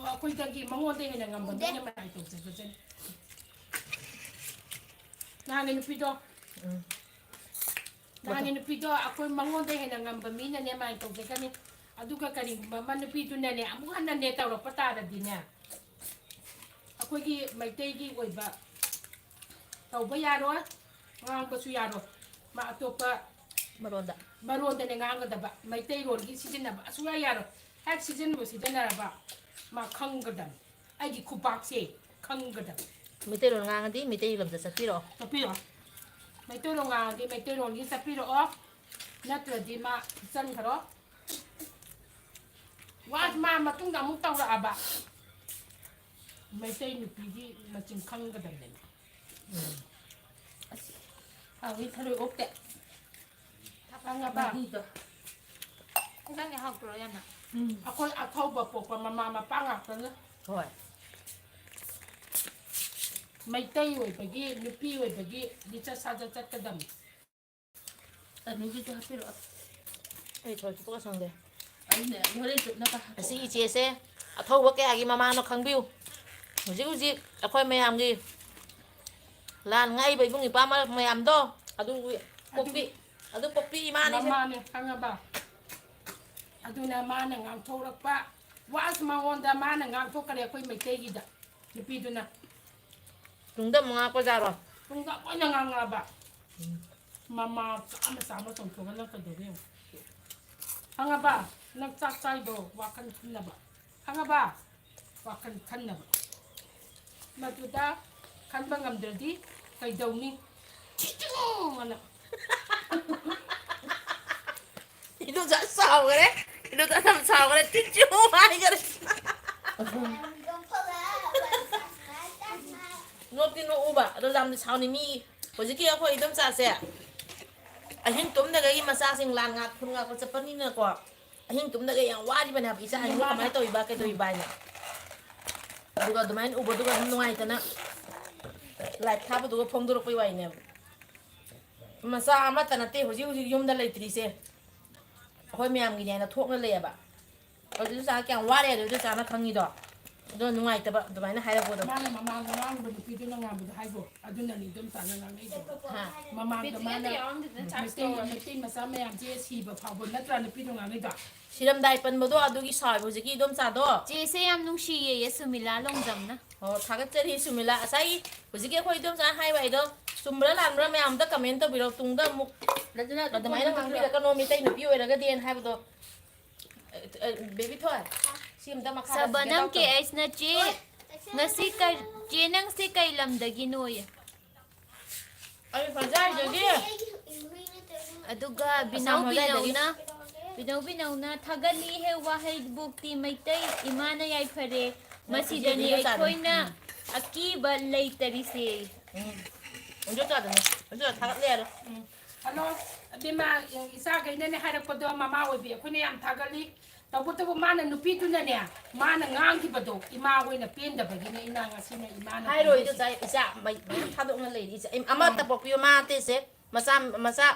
ꯑꯩꯈꯣꯏꯗꯒꯤ ꯃꯉꯣꯟꯗ ꯍꯦꯟꯅ ꯉꯝꯕ ꯃꯤꯅ ꯃꯔꯥꯏ ꯇꯧꯖꯒꯖꯅꯤ ꯅꯍꯥꯟꯒꯤ ꯅꯨꯄꯤꯗꯣ ꯑꯩꯈꯣꯏ ꯃꯉꯣꯟꯗ ꯍꯦꯟꯅ ꯉꯝꯕ ꯃꯤꯅꯅꯦ ꯃꯥꯏ ꯇꯧꯖꯒꯅꯤ ꯑꯗꯨꯒ ꯀꯔꯤꯒꯨꯝꯕ ꯑꯃ ꯅꯨꯄꯤꯗꯨꯅꯅꯦ ꯑꯃꯨꯛ ꯍꯟꯅꯅꯦ ꯇꯧꯔꯛꯄ ꯇꯥꯔꯗꯤꯅꯦ ꯑꯩꯈꯣꯏꯒꯤ ꯃꯩꯇꯩꯒꯤ ꯑꯣꯏꯕ ꯇꯧꯕ ꯌꯥꯔꯣꯏ ꯉꯥꯡꯕꯁꯨ ꯌꯥꯔꯣꯏ ꯃꯥ ꯑꯇꯣꯞꯄ ꯃꯔꯣꯟꯗꯅꯦ ꯉꯥꯡꯒꯗꯕ ꯃꯩꯇꯩꯔꯣꯟꯒꯤ ꯁꯤꯖꯤꯟꯅꯕ ꯑꯁꯨꯛꯌꯥ ꯌꯥꯔꯣꯏ ꯍꯦꯛ ꯁꯤꯖꯤꯟꯅꯔꯕ ꯃꯥ ꯈꯪꯒꯗꯕ ꯑꯩꯒꯤ ꯈꯨꯄꯥꯛꯁꯦ ꯈꯪꯒꯗꯕ ꯃꯩꯇꯩꯂꯣꯟ ꯉꯥꯡꯉꯗꯤ ꯃꯩꯇꯩ ꯂꯝꯗ ꯆꯠꯄꯤꯔꯛꯑꯣ ꯆꯠꯄꯤꯔꯛꯑꯣ ꯃꯩꯇꯩꯂꯣꯟ ꯉꯥꯡꯉꯗꯤ ꯃꯩꯇꯩꯂꯣꯟꯒꯤ ꯆꯠꯄꯤꯔꯛꯑꯣ ꯅꯠꯇ꯭ꯔꯗꯤ ꯃꯥ ꯆꯟꯈ꯭ꯔꯣ ꯃꯥ ꯃꯇꯨꯡꯗ ꯑꯃꯨꯛ ꯇꯧꯔꯛꯑꯕ ꯃꯩꯇꯩ ꯅꯨꯄꯤꯒꯤ ꯃꯆꯤꯟ ꯈꯪꯒꯗꯕꯅꯦ ꯍꯥꯎꯏ ꯊꯔꯣꯏ ꯑꯣꯛꯇꯦ ꯈꯪꯉꯕ ꯃꯍꯤꯗꯣ ꯏꯟꯖꯥꯡꯗꯤ ꯍꯥꯎꯇ꯭ꯔꯣ ꯌꯥꯝꯅ ꯑꯩꯈꯣꯏ ꯑꯊꯧꯕ ꯄꯣꯛꯄ ꯃꯃꯥ ꯃꯄꯥ ꯉꯥꯛꯇꯅ ꯍꯣꯏ ꯃꯩꯇꯩ ꯑꯣꯏꯕꯒꯤ ꯅꯨꯄꯤ ꯑꯣꯏꯕꯒꯤ ꯂꯤꯆꯠ ꯁꯥꯖꯠ ꯆꯠꯀꯗꯕꯅꯤ ꯑꯅꯤꯒꯤꯁꯨ ꯍꯥꯞꯄꯤꯔꯛꯑꯣ ꯑꯩ ꯊꯣꯏ ꯆꯨꯞꯄꯒ ꯁꯪꯗꯦ ꯑꯩꯅꯦ ꯍꯣꯔꯦꯟ ꯆꯨꯞꯅꯕ ꯑꯁꯤ ꯏꯆꯦꯁꯦ ꯑꯊꯧꯕ ꯀꯌꯥꯒꯤ ꯃꯃꯥꯅꯣ ꯈꯪꯕꯤꯌꯨ ꯍꯧꯖꯤꯛ ꯍꯧꯖꯤꯛ ꯑꯩꯈꯣꯏ ꯃꯌꯥꯝꯒꯤ ꯂꯥꯟ ꯉꯥꯛꯏꯕ ꯏꯕꯨꯡ ꯏꯄꯥ ꯃꯌꯥꯝꯗꯣ ꯑꯗꯨꯒꯤ ꯄꯣꯛꯄꯤ ꯏꯃꯥꯅꯤꯁꯦ ꯃꯃꯥꯅꯦ ꯈꯪꯉꯕ ꯑꯗꯨꯅ ꯃꯥꯅ ꯉꯥꯡꯊꯣꯔꯛꯄ ꯋꯥꯁ ꯃꯉꯣꯟꯗ ꯃꯥꯅ ꯉꯥꯡꯊꯣꯛꯈ꯭ꯔꯦ ꯑꯩꯈꯣꯏ ꯃꯩꯇꯩꯒꯤꯗ ꯅꯨꯄꯤꯗꯨꯅ ꯇꯨꯡꯗ ꯑꯃꯨꯛ ꯉꯥꯛꯄꯖꯥꯔꯣ ꯇꯨꯡꯗ ꯂꯣꯏꯅ ꯉꯥꯡꯉꯛꯑꯕ ꯃꯃꯥ ꯆꯥꯝꯃ ꯆꯣꯡꯊꯣꯛꯑꯒ ꯀꯩꯗꯧꯒꯦ ꯌꯦꯡꯉꯨ ꯈꯪꯉꯕ ꯅꯪ ꯆꯥꯛ ꯆꯥꯏꯗꯣ ꯋꯥꯈꯜ ꯈꯟꯅꯕ ꯈꯪꯉꯕ ꯋꯥꯈꯜ ꯈꯟꯅꯕ ꯃꯗꯨꯗ ꯈꯟꯕ ꯉꯝꯗ꯭ꯔꯗꯤ ꯀꯩꯗꯧꯅꯤ ꯊꯤꯆꯨꯡꯑꯅ 이도자 싸우그래? 이도자 참 싸우그래? 뒷주 많이 그래. ꯅꯣꯛꯇꯤ ꯅꯣꯛꯎꯕ ꯑꯗꯣ ꯌꯥꯝꯅ ꯁꯥꯎꯅꯤꯡꯉꯤ ꯍꯧꯖꯤꯛꯀꯤ ꯑꯩꯈꯣꯏ ꯑꯗꯨꯝ ꯆꯥꯁꯦ ꯑꯍꯤꯡ ꯇꯨꯝꯗꯒꯩ ꯃꯆꯥꯁꯤꯡ ꯂꯥꯟ ꯈꯨꯟ ꯉꯥꯛꯄ ꯆꯠꯄꯅꯤꯅꯀꯣ ꯑꯍꯤꯡ ꯇꯨꯝꯗꯒꯩ ꯌꯥꯝ ꯋꯥꯔꯤꯕꯅꯦ ꯍꯥꯏꯕ ꯏꯆꯥ ꯑꯅꯤꯗꯣ ꯀꯃꯥꯏꯅ ꯇꯧꯔꯤꯕ ꯀꯩꯗꯧꯔꯤꯕ ꯍꯥꯏꯅ ꯑꯗꯨꯒ ꯑꯗꯨꯃꯥꯏꯅ ꯎꯕꯗꯨꯒ ꯑꯗꯨꯝ ꯅꯨꯡꯉꯥꯏꯇꯅ ꯂꯥꯏꯠ ꯊꯥꯕꯗꯨꯒ ꯐꯣꯡꯗꯣꯔꯛꯄꯩ ꯋꯥꯏꯅꯦꯕ ꯃꯆꯥ ꯑꯃꯠꯇ ꯅꯠꯇꯦ ꯍꯧꯖꯤꯛ ꯍꯧꯖꯤꯛ ꯌꯨꯝꯗ ꯂꯩꯇ꯭ꯔꯤꯁꯦ ꯑꯩꯈꯣꯏ ꯃꯌꯥꯝꯒꯤꯅꯦ ꯍꯥꯏꯅ ꯊꯣꯛꯅ ꯂꯩꯌꯦꯕ ꯑꯗꯨꯁꯨ ꯆꯥ ꯀꯌꯥꯝ ꯋꯥꯔꯦ ꯑꯗꯨꯁꯨ ꯆꯥꯅ ꯈꯪꯉꯤꯗꯣ ꯑꯗꯣ ꯅꯨꯡꯉꯥꯏꯇꯕ ꯑꯗꯨꯃꯥꯏꯅ ꯍꯥꯏꯔꯛꯄꯗꯣ ꯃꯥꯅ ꯃꯃꯥꯡꯗ ꯉꯥꯡꯕ ꯅꯨꯄꯤꯗꯨꯅ ꯉꯥꯡꯕꯗꯣ ꯍꯥꯏꯕꯣ ꯑꯗꯨꯅꯅꯤ ꯑꯗꯨꯝ ꯆꯥꯅ ꯉꯥꯡꯉꯛꯏꯗꯣ ꯍꯥ ꯃꯃꯥꯡꯗ ꯃꯥꯅ ꯃꯩꯇꯩ ꯃꯆꯥ ꯃꯌꯥꯝꯁꯦ ꯁꯤꯕ ꯐꯥꯎꯕ ꯅꯠꯇ꯭ꯔꯥ ꯅꯨꯄꯤꯗꯣ ꯉꯥꯡꯉꯩꯗꯣ ꯁꯤꯔꯝꯗꯥꯏ ꯄꯟꯕꯗꯣ ꯑꯗꯨꯒꯤ ꯁꯥꯎꯕ ꯍꯧꯖꯤꯛꯀꯤ ꯏꯗꯣꯝ ꯆꯥꯗꯣ ꯆꯦꯁꯦ ꯌꯥꯝ ꯅꯨꯡꯁꯤꯌꯦ ꯁꯨꯃꯤꯂꯥ ꯂꯣꯡꯖꯝꯅ ꯑꯣ ꯊꯥꯒꯠꯆꯔꯤ ꯁꯨꯃꯤꯂꯥ ꯉꯁꯥꯏ ꯍꯧꯖꯤꯛꯀꯤ ꯑꯩꯈꯣꯏ ꯏꯗꯣꯝ ꯆꯥꯅ ꯍꯥꯏꯕ ꯑꯩꯗꯣ ꯆꯨꯝꯕ꯭ꯔꯥ ꯂꯥꯟꯕ꯭ꯔꯥ ꯃꯌꯥꯝꯗ ꯀꯃꯦꯟ ꯇꯧꯕꯤꯔꯣ ꯇꯨꯡꯗ ꯑꯃꯨꯛ ꯑꯗꯨꯃꯥꯏꯅ ꯉꯥꯡꯕꯤꯔꯛꯀꯅꯣ ꯃꯤꯇꯩ ꯅꯨꯄꯤ ꯑꯣꯏꯔꯒꯗꯤꯅ ꯍꯥꯏꯕꯗꯣ ꯕꯦꯕꯤ ꯊꯣꯏ ꯁꯤ ꯑꯝꯇ ꯃꯈꯥꯗ ꯁꯕꯅꯝ ꯀꯦ ꯑꯩꯁꯅ ꯆꯦ ꯉꯁꯤ ꯆꯦ ꯅꯪꯁꯦ ꯀꯩ ꯂꯝꯗꯒꯤꯅꯣꯌꯦ ꯑꯩ ꯐꯖꯥꯏꯗꯒꯤ ꯑꯗꯨꯒ ꯑꯁꯥꯝ ꯍꯣꯖꯥꯏꯗꯒꯤ ꯕꯤꯅꯧꯅ ꯊꯥꯒꯠꯂꯤ ꯍꯦ ꯋꯥꯍꯩꯕꯣꯛꯇꯤ ꯃꯩꯇꯩ ꯏꯃꯥꯅ ꯌꯥꯏꯐꯔꯦ ꯃꯁꯤꯗꯅꯤ ꯕꯤꯗꯤꯑꯣ ꯆꯥꯗꯣ ꯑꯩꯈꯣꯏꯅ ꯑꯀꯤꯕ ꯂꯩꯇꯔꯤꯁꯦ ꯑꯗꯨ ꯆꯥꯗꯅꯤ ꯑꯗꯨ ꯊꯥꯒꯠꯂꯦ ꯌꯥꯔꯣ ꯍꯜꯂꯣ ꯑꯕꯦꯝꯃ ꯏꯆꯥꯈꯩꯅꯅꯦ ꯍꯥꯏꯔꯛꯄꯗꯣ ꯃꯃꯥ ꯑꯣꯏꯕꯤ ꯑꯩꯈꯣꯏꯅ ꯌꯥꯝ ꯊꯥꯒꯠꯂꯤ ꯇꯧꯕꯇꯕꯨ ꯃꯥꯅ ꯅꯨꯄꯤꯗꯨꯅꯅꯦ ꯃꯥꯅ ꯉꯥꯡꯈꯤꯕꯗꯣ ꯏꯃꯥ ꯍꯣꯏꯅ ꯄꯦꯟꯗꯕꯒꯤꯅꯦ ꯏꯃꯥ ꯉꯁꯤꯅ ꯏꯃꯥꯅ ꯍꯥꯏꯔꯣꯏ ꯏꯗꯣ ꯆꯥꯏ ꯏꯆꯥ ꯃꯌꯥꯝ ꯊꯥꯗꯣꯛꯅ ꯂꯩꯔꯤ ꯏꯆꯥ ꯑꯃꯠꯇ ꯄꯣꯛꯄꯤꯌꯨ ꯃꯥ ꯅꯠꯇꯦꯁꯦ ꯃꯆꯥ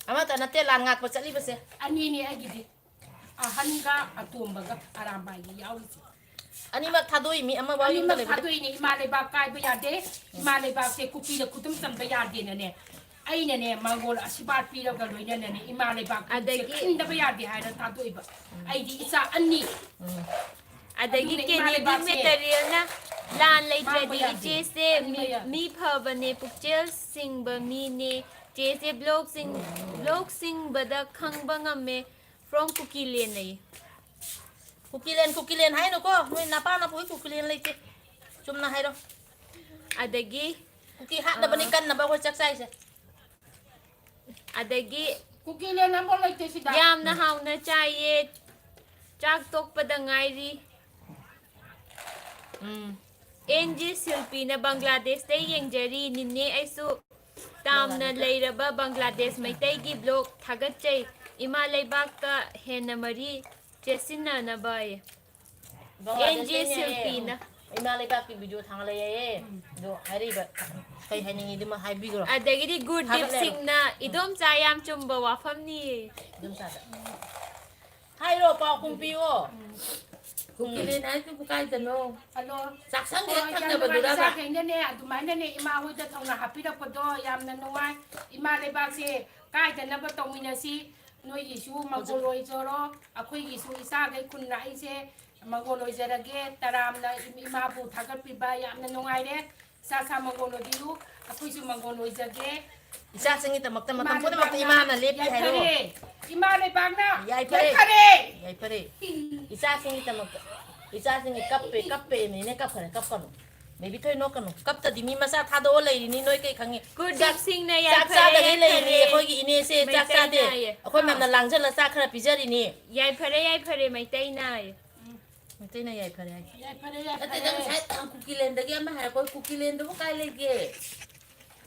ꯑꯃꯠꯇ ꯅꯠꯇꯦ ꯂꯥꯟ ꯉꯥꯛꯄ ꯆꯠꯂꯤꯕꯁꯦ ꯑꯅꯤꯅꯦ ꯑꯩꯒꯤꯗꯤ ꯑꯍꯟꯒ ꯑꯇꯣꯝꯕꯒ ꯑꯔꯥꯝꯕꯥꯏꯒꯤ ꯌꯥꯎꯔꯤꯁꯦ ꯑꯅꯤꯃꯛ ꯊꯥꯗꯣꯛꯏ ꯃꯤ ꯑꯃ ꯋꯥ ꯌꯨꯝꯗ ꯑꯅꯤꯃꯛ ꯂꯩꯕꯗ ꯊꯥꯗꯣꯛꯏꯅꯦ ꯏꯃꯥ ꯂꯩꯕꯥꯛ ꯀꯥꯏꯕ ꯌꯥꯗꯦ ꯏꯃꯥ ꯂꯩꯕꯥꯛꯁꯦ ꯀꯨꯀꯤꯅ ꯈꯨꯗꯨꯝ ꯆꯟꯕ ꯌꯥꯗꯦꯅꯅꯦ ꯑꯩꯅꯅꯦ ꯃꯪꯒꯣꯜ ꯑꯁꯤꯕꯥꯠ ꯄꯤꯔꯒ ꯂꯣꯏꯅꯅꯅꯦ ꯏꯃꯥ ꯂꯩꯕꯥꯛꯁꯦ ꯑꯗꯒꯤ ꯈꯪꯗꯕ ꯌꯥꯗꯦ ꯍꯥꯏꯔ ꯊꯥꯗꯣꯛꯏꯕ ꯑꯩꯗꯤ ꯏꯆꯥ ꯑꯅꯤ ꯑꯗꯒꯤ ꯑꯗꯨꯅ ꯏꯃꯥ ꯀꯦꯅꯦꯗꯤ ꯂꯩꯕꯥꯛꯁꯦ ꯃꯦꯇꯔꯤꯌꯦꯜꯅ ꯂꯥꯟ ꯃꯥꯡꯕ ꯂꯩꯇ꯭ꯔꯗꯤ ꯌꯥꯗꯦ ꯏꯆꯦꯁꯦ ꯆꯪꯕ ꯌꯥꯗꯦ ꯃꯤ ꯐꯕꯅꯦ ꯄꯨꯛꯆꯦꯜ ꯁꯤꯡꯕ ꯃꯤꯅꯦ ꯆꯦꯁꯦ ꯕ꯭ꯂꯣꯛ ꯁꯤꯡꯕꯗ ꯈꯪꯕ ꯉꯝꯃꯦ ꯐ꯭ꯔꯣꯝ ꯀꯨꯀꯤꯂꯦꯟꯅꯌꯦ ꯀꯨꯀꯤꯂꯦꯟ ꯍꯥꯏꯅꯨꯀꯣ ꯅꯣꯏ ꯅꯄꯥ ꯅꯄꯨꯒꯤ ꯀꯨꯀꯤꯂꯦꯟ ꯂꯩꯇꯦ ꯆꯨꯝꯅ ꯍꯥꯏꯔꯣ ꯑꯗꯒꯤ ꯀꯨꯀꯤ ꯍꯥꯠꯅꯕꯅꯤ ꯀꯟꯅꯕ ꯑꯩꯈꯣꯏ ꯆꯥꯛ ꯆꯥꯏꯁꯦ ꯑꯗꯒꯤ ꯀꯨꯀꯤꯂꯦꯟ ꯑꯃꯐꯥꯎ ꯂꯩꯇꯦ ꯁꯤꯗ ꯌꯥꯝꯅ ꯍꯥꯎꯅ ꯆꯥꯏꯌꯦ ꯆꯥꯛ ꯇꯣꯛꯄꯗ ꯉꯥꯏꯔꯤ ꯑꯦꯟꯖꯤ ꯁꯤꯜꯄꯤꯅ ꯕꯪꯒ꯭ꯂꯥꯗꯦꯁꯇ ꯌꯦꯡꯖꯔꯤ ꯅꯤꯅꯦ ꯑꯩꯁꯨ ꯇꯥꯝꯅ ꯂꯩꯔꯕ ꯕꯪꯒ꯭ꯂꯥꯗꯦꯁ ꯃꯩꯇꯩꯒꯤ ꯕ꯭ꯂꯣꯛ ꯊꯥꯒꯠꯆꯩ ꯏꯃꯥ ꯂꯩꯕꯥꯛꯀ ꯍꯦꯟꯅ ꯃꯔꯤ ꯆꯦꯠꯁꯤꯟꯅꯅꯕ ꯑꯦꯟꯖꯤ ꯁꯤꯜꯄꯤꯅ ꯏꯃꯥ ꯂꯩꯕꯥꯛꯀꯤ ꯚꯤꯗꯤꯑꯣ ꯊꯥꯡꯒꯠꯂꯛꯑꯦ ꯑꯗꯣ ꯍꯥꯏꯔꯛꯏꯕ ꯀꯩ ꯍꯥꯏꯅꯤꯡꯉꯤꯗꯨꯃ ꯍꯥꯏꯕꯤꯈ꯭ꯔꯣ ꯑꯗꯒꯤꯗꯤ ꯒꯨꯔꯗꯤꯞ ꯊꯥꯒꯠꯂꯦ ꯁꯤꯡꯅ ꯏꯗꯣꯝꯆꯥ ꯌꯥꯝ ꯆꯨꯝꯕ ꯋꯥꯐꯝꯅꯤ ꯑꯗꯨꯝ ꯆꯥꯗ ꯍꯥꯏꯔꯣ ꯄꯥꯎꯈꯨꯝ ꯄꯤꯌꯣ ꯀꯨꯀꯤꯂꯦꯟ ꯍꯥꯏꯁꯤꯕꯨ ꯀꯥꯏꯗꯅꯣ ꯍꯜꯂꯣ ꯆꯥꯛꯁꯪꯒ ꯍꯦꯛ ꯌꯥꯝ ꯅꯨꯡꯉꯥꯏ ꯊꯪꯅꯕꯗꯨꯔꯕ ꯏꯆꯥꯈꯩꯅꯅꯦ ꯑꯗꯨꯃꯥꯏꯅꯅꯦ ꯏꯃꯥ ꯍꯣꯏꯗ ꯊꯧꯅꯥ ꯍꯥꯞꯄꯤꯔꯛꯄꯗꯣ ꯌꯥꯝꯅ ꯅꯨꯡꯉꯥꯏ ꯏꯃꯥ ꯂꯩꯕꯥꯛꯁꯦ ꯀꯥꯏꯗꯅꯕ ꯇꯧꯃꯤꯟꯅꯁꯤ ꯅꯣꯏꯒꯤꯁꯨ ꯃꯪꯒꯣꯜ ꯑꯣꯏꯖꯔꯣ ꯑꯩꯈꯣꯏꯒꯤꯁꯨ ꯏꯆꯥꯈꯩ ꯈꯨꯟꯅ ꯑꯩꯁꯦ ꯃꯪꯒꯣꯜ ꯑꯣꯏꯖꯔꯒꯦ ꯇꯔꯥꯝꯅ ꯏꯃꯥꯕꯨ ꯊꯥꯒꯠꯄꯤꯕ ꯌꯥꯝꯅ ꯅꯨꯡꯉꯥꯏꯔꯦ ꯏꯆꯥ ꯃꯪꯒꯣꯜ ꯑꯣꯏꯕꯤꯌꯨ ꯑꯩꯈꯣꯏꯁꯨ ꯃꯪꯒꯣꯜ ꯑꯣꯏꯖꯒꯦ ꯏꯆꯥꯁꯤꯡꯒꯤꯗꯃꯛꯇ ꯏꯃꯥ ꯃꯇꯝ ꯄꯨꯝꯅꯃꯛꯇ ꯂꯩꯕꯥꯛꯅ ꯏꯃꯥꯅ ꯂꯦꯞꯄꯤ ꯍꯥꯏꯔꯣ ꯌꯥꯏꯐꯔꯦ ꯏꯃꯥ ꯂꯩꯕꯥꯛꯅ ꯌꯥꯏꯐꯔꯦ ꯌꯥꯏꯐꯔꯦ ꯌꯥꯏꯐꯔꯦ ꯏꯆꯥꯁꯤꯡꯒꯤꯗꯃꯛꯇ ꯏꯆꯥꯁꯤꯡꯒꯤ ꯀꯞꯄꯦꯅꯤꯅꯦ ꯀꯞꯀꯅꯨ ꯕꯦꯕꯤ ꯊꯣꯏ ꯅꯣꯛꯀꯅꯨ ꯀꯞꯇꯗꯤ ꯃꯤ ꯃꯆꯥ ꯊꯥꯗꯣꯛꯑ ꯂꯩꯔꯤꯅꯤ ꯅꯣꯏ ꯀꯩ ꯈꯪꯉꯤ ꯒꯨꯔꯗꯤꯞ ꯁꯤꯡꯅ ꯆꯥꯛ ꯌꯥꯏꯐꯔꯦ ꯆꯥꯗꯒꯩ ꯂꯩꯔꯤꯅꯤ ꯌꯥꯏꯐꯔꯦ ꯑꯩꯈꯣꯏꯒꯤ ꯏꯅꯦꯁꯦ ꯆꯥꯛ ꯆꯥꯗꯦ ꯃꯩꯇꯩꯅ ꯑꯩꯈꯣꯏ ꯃꯌꯥꯝꯅ ꯂꯥꯡꯁꯤꯜꯂ ꯆꯥꯛ ꯈꯔ ꯄꯤꯖꯔꯤꯅꯤ ꯌꯥꯏꯐꯔꯦ ꯃꯩꯇꯩꯅ ꯃꯩꯇꯩꯅ ꯌꯥꯏꯐꯔꯦ ꯍꯥꯏ ꯌꯥꯏꯐꯔꯦ ꯅꯠꯇꯦꯗ ꯌꯥꯏꯐꯔꯦ ꯉꯁꯥꯏ ꯀꯨꯀꯤꯂꯦꯟꯗꯒꯤ ꯑꯃ ꯍꯥꯏꯔꯛꯄ ꯀꯨꯀꯤꯂꯦꯟꯗꯨꯕꯨ ꯀꯥꯏ ꯂꯩꯒꯦ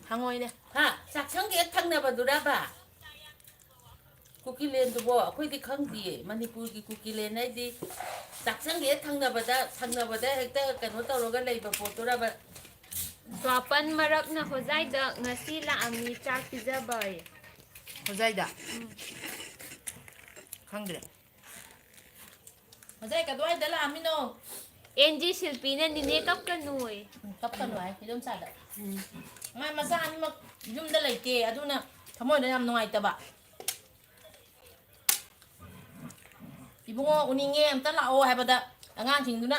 ꯍꯪꯉꯣꯏꯅꯦ ꯍꯥ ꯆꯥꯛꯁꯪꯒ ꯍꯦꯛ ꯊꯪꯅꯕꯗꯨꯔꯕ ꯀꯨꯀꯤꯂꯦꯟꯗꯨꯕꯣ ꯑꯩꯈꯣꯏꯗꯤ ꯈꯪꯗꯤꯌꯦ ꯃꯅꯤꯄꯨꯔꯒꯤ ꯀꯨꯀꯤꯂꯦꯟ ꯍꯥꯏꯗꯤ ꯆꯥꯛꯁꯪꯒ ꯍꯦꯛ ꯊꯪꯅꯕꯗ ꯍꯦꯛꯇ ꯀꯩꯅꯣ ꯇꯧꯔꯒ ꯂꯩꯕ ꯄꯣꯠꯇꯨꯔꯕ ꯁ꯭ꯋꯥꯄꯟ ꯃꯔꯛꯅ ꯍꯣꯖꯥꯏꯗ ꯉꯁꯤ ꯂꯥꯛꯑꯝꯃꯤ ꯆꯥꯛ ꯄꯤꯖꯕ ꯍꯣꯖꯥꯏꯗ ꯈꯪꯗ꯭ꯔꯦ ꯍꯣꯖꯥꯏ ꯀꯗꯨꯋꯥꯏꯗ ꯂꯥꯛꯑꯝꯃꯤꯅꯣ ꯑꯦꯟꯖꯤ ꯁꯤꯜꯄꯤꯅ ꯅꯤꯅꯦ ꯀꯞꯀꯅꯨ ꯀꯞꯀꯅꯨ ꯍꯥꯏ ꯏꯗꯣꯝ ꯆꯥꯗ ꯃꯥ ꯃꯆꯥ ꯑꯅꯤꯃꯛ ꯌꯨꯝꯗ ꯂꯩꯇꯦ ꯑꯗꯨꯅ ꯊꯃꯣꯏꯗ ꯌꯥꯝ ꯅꯨꯡꯉꯥꯏꯇꯕ ꯏꯕꯨꯡꯉꯣ ꯎꯅꯤꯡꯉꯦ ꯑꯝꯇ ꯂꯥꯛꯑꯣ ꯍꯥꯏꯕꯗ ꯑꯉꯥꯡꯁꯤꯡꯗꯨꯅ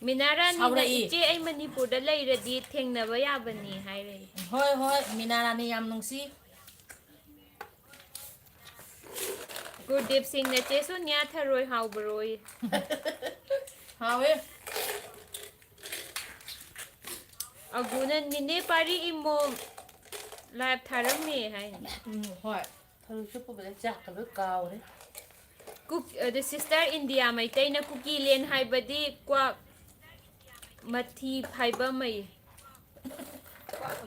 ꯃꯤꯅꯥꯔꯥꯅꯤꯅ ꯁꯥꯎꯔꯛꯏ ꯏꯆꯦ ꯑꯩ ꯃꯅꯤꯄꯨꯔꯗ ꯂꯩꯔꯗꯤ ꯊꯦꯡꯅꯕ ꯌꯥꯕꯅꯤ ꯍꯥꯏꯔꯛꯏ ꯍꯣꯏ ꯃꯤꯅꯥ ꯔꯥꯅꯤ ꯌꯥꯝ ꯅꯨꯡꯁꯤ ꯒꯨꯔꯗꯤꯞ ꯁꯤꯡꯅ ꯆꯦ ꯁꯣꯅꯤꯌꯥ ꯊꯔꯣꯏ ꯍꯥꯎꯕꯔꯣꯏ ꯍꯥꯎꯋꯦ ꯑꯒꯨꯅ ꯅꯤꯅꯦ ꯄꯥꯔꯤ ꯏꯃꯣꯝ ꯂꯥꯏꯚ ꯊꯥꯔꯝꯃꯦ ꯍꯥꯏꯅ ꯍꯣꯏ ꯊꯔꯣꯏ ꯆꯨꯞꯄꯨꯕꯗ ꯆꯥꯛꯀ ꯀꯥꯎꯔꯦ ꯁꯤꯁꯇꯔ ꯏꯟꯗꯤꯌꯥ ꯃꯩꯇꯩꯅ ꯀꯨꯀꯤꯂꯦꯟ ꯍꯥꯏꯕꯗꯤ ꯀ꯭ꯋꯥꯛ ꯃꯊꯤ ꯐꯥꯏꯕꯃꯩ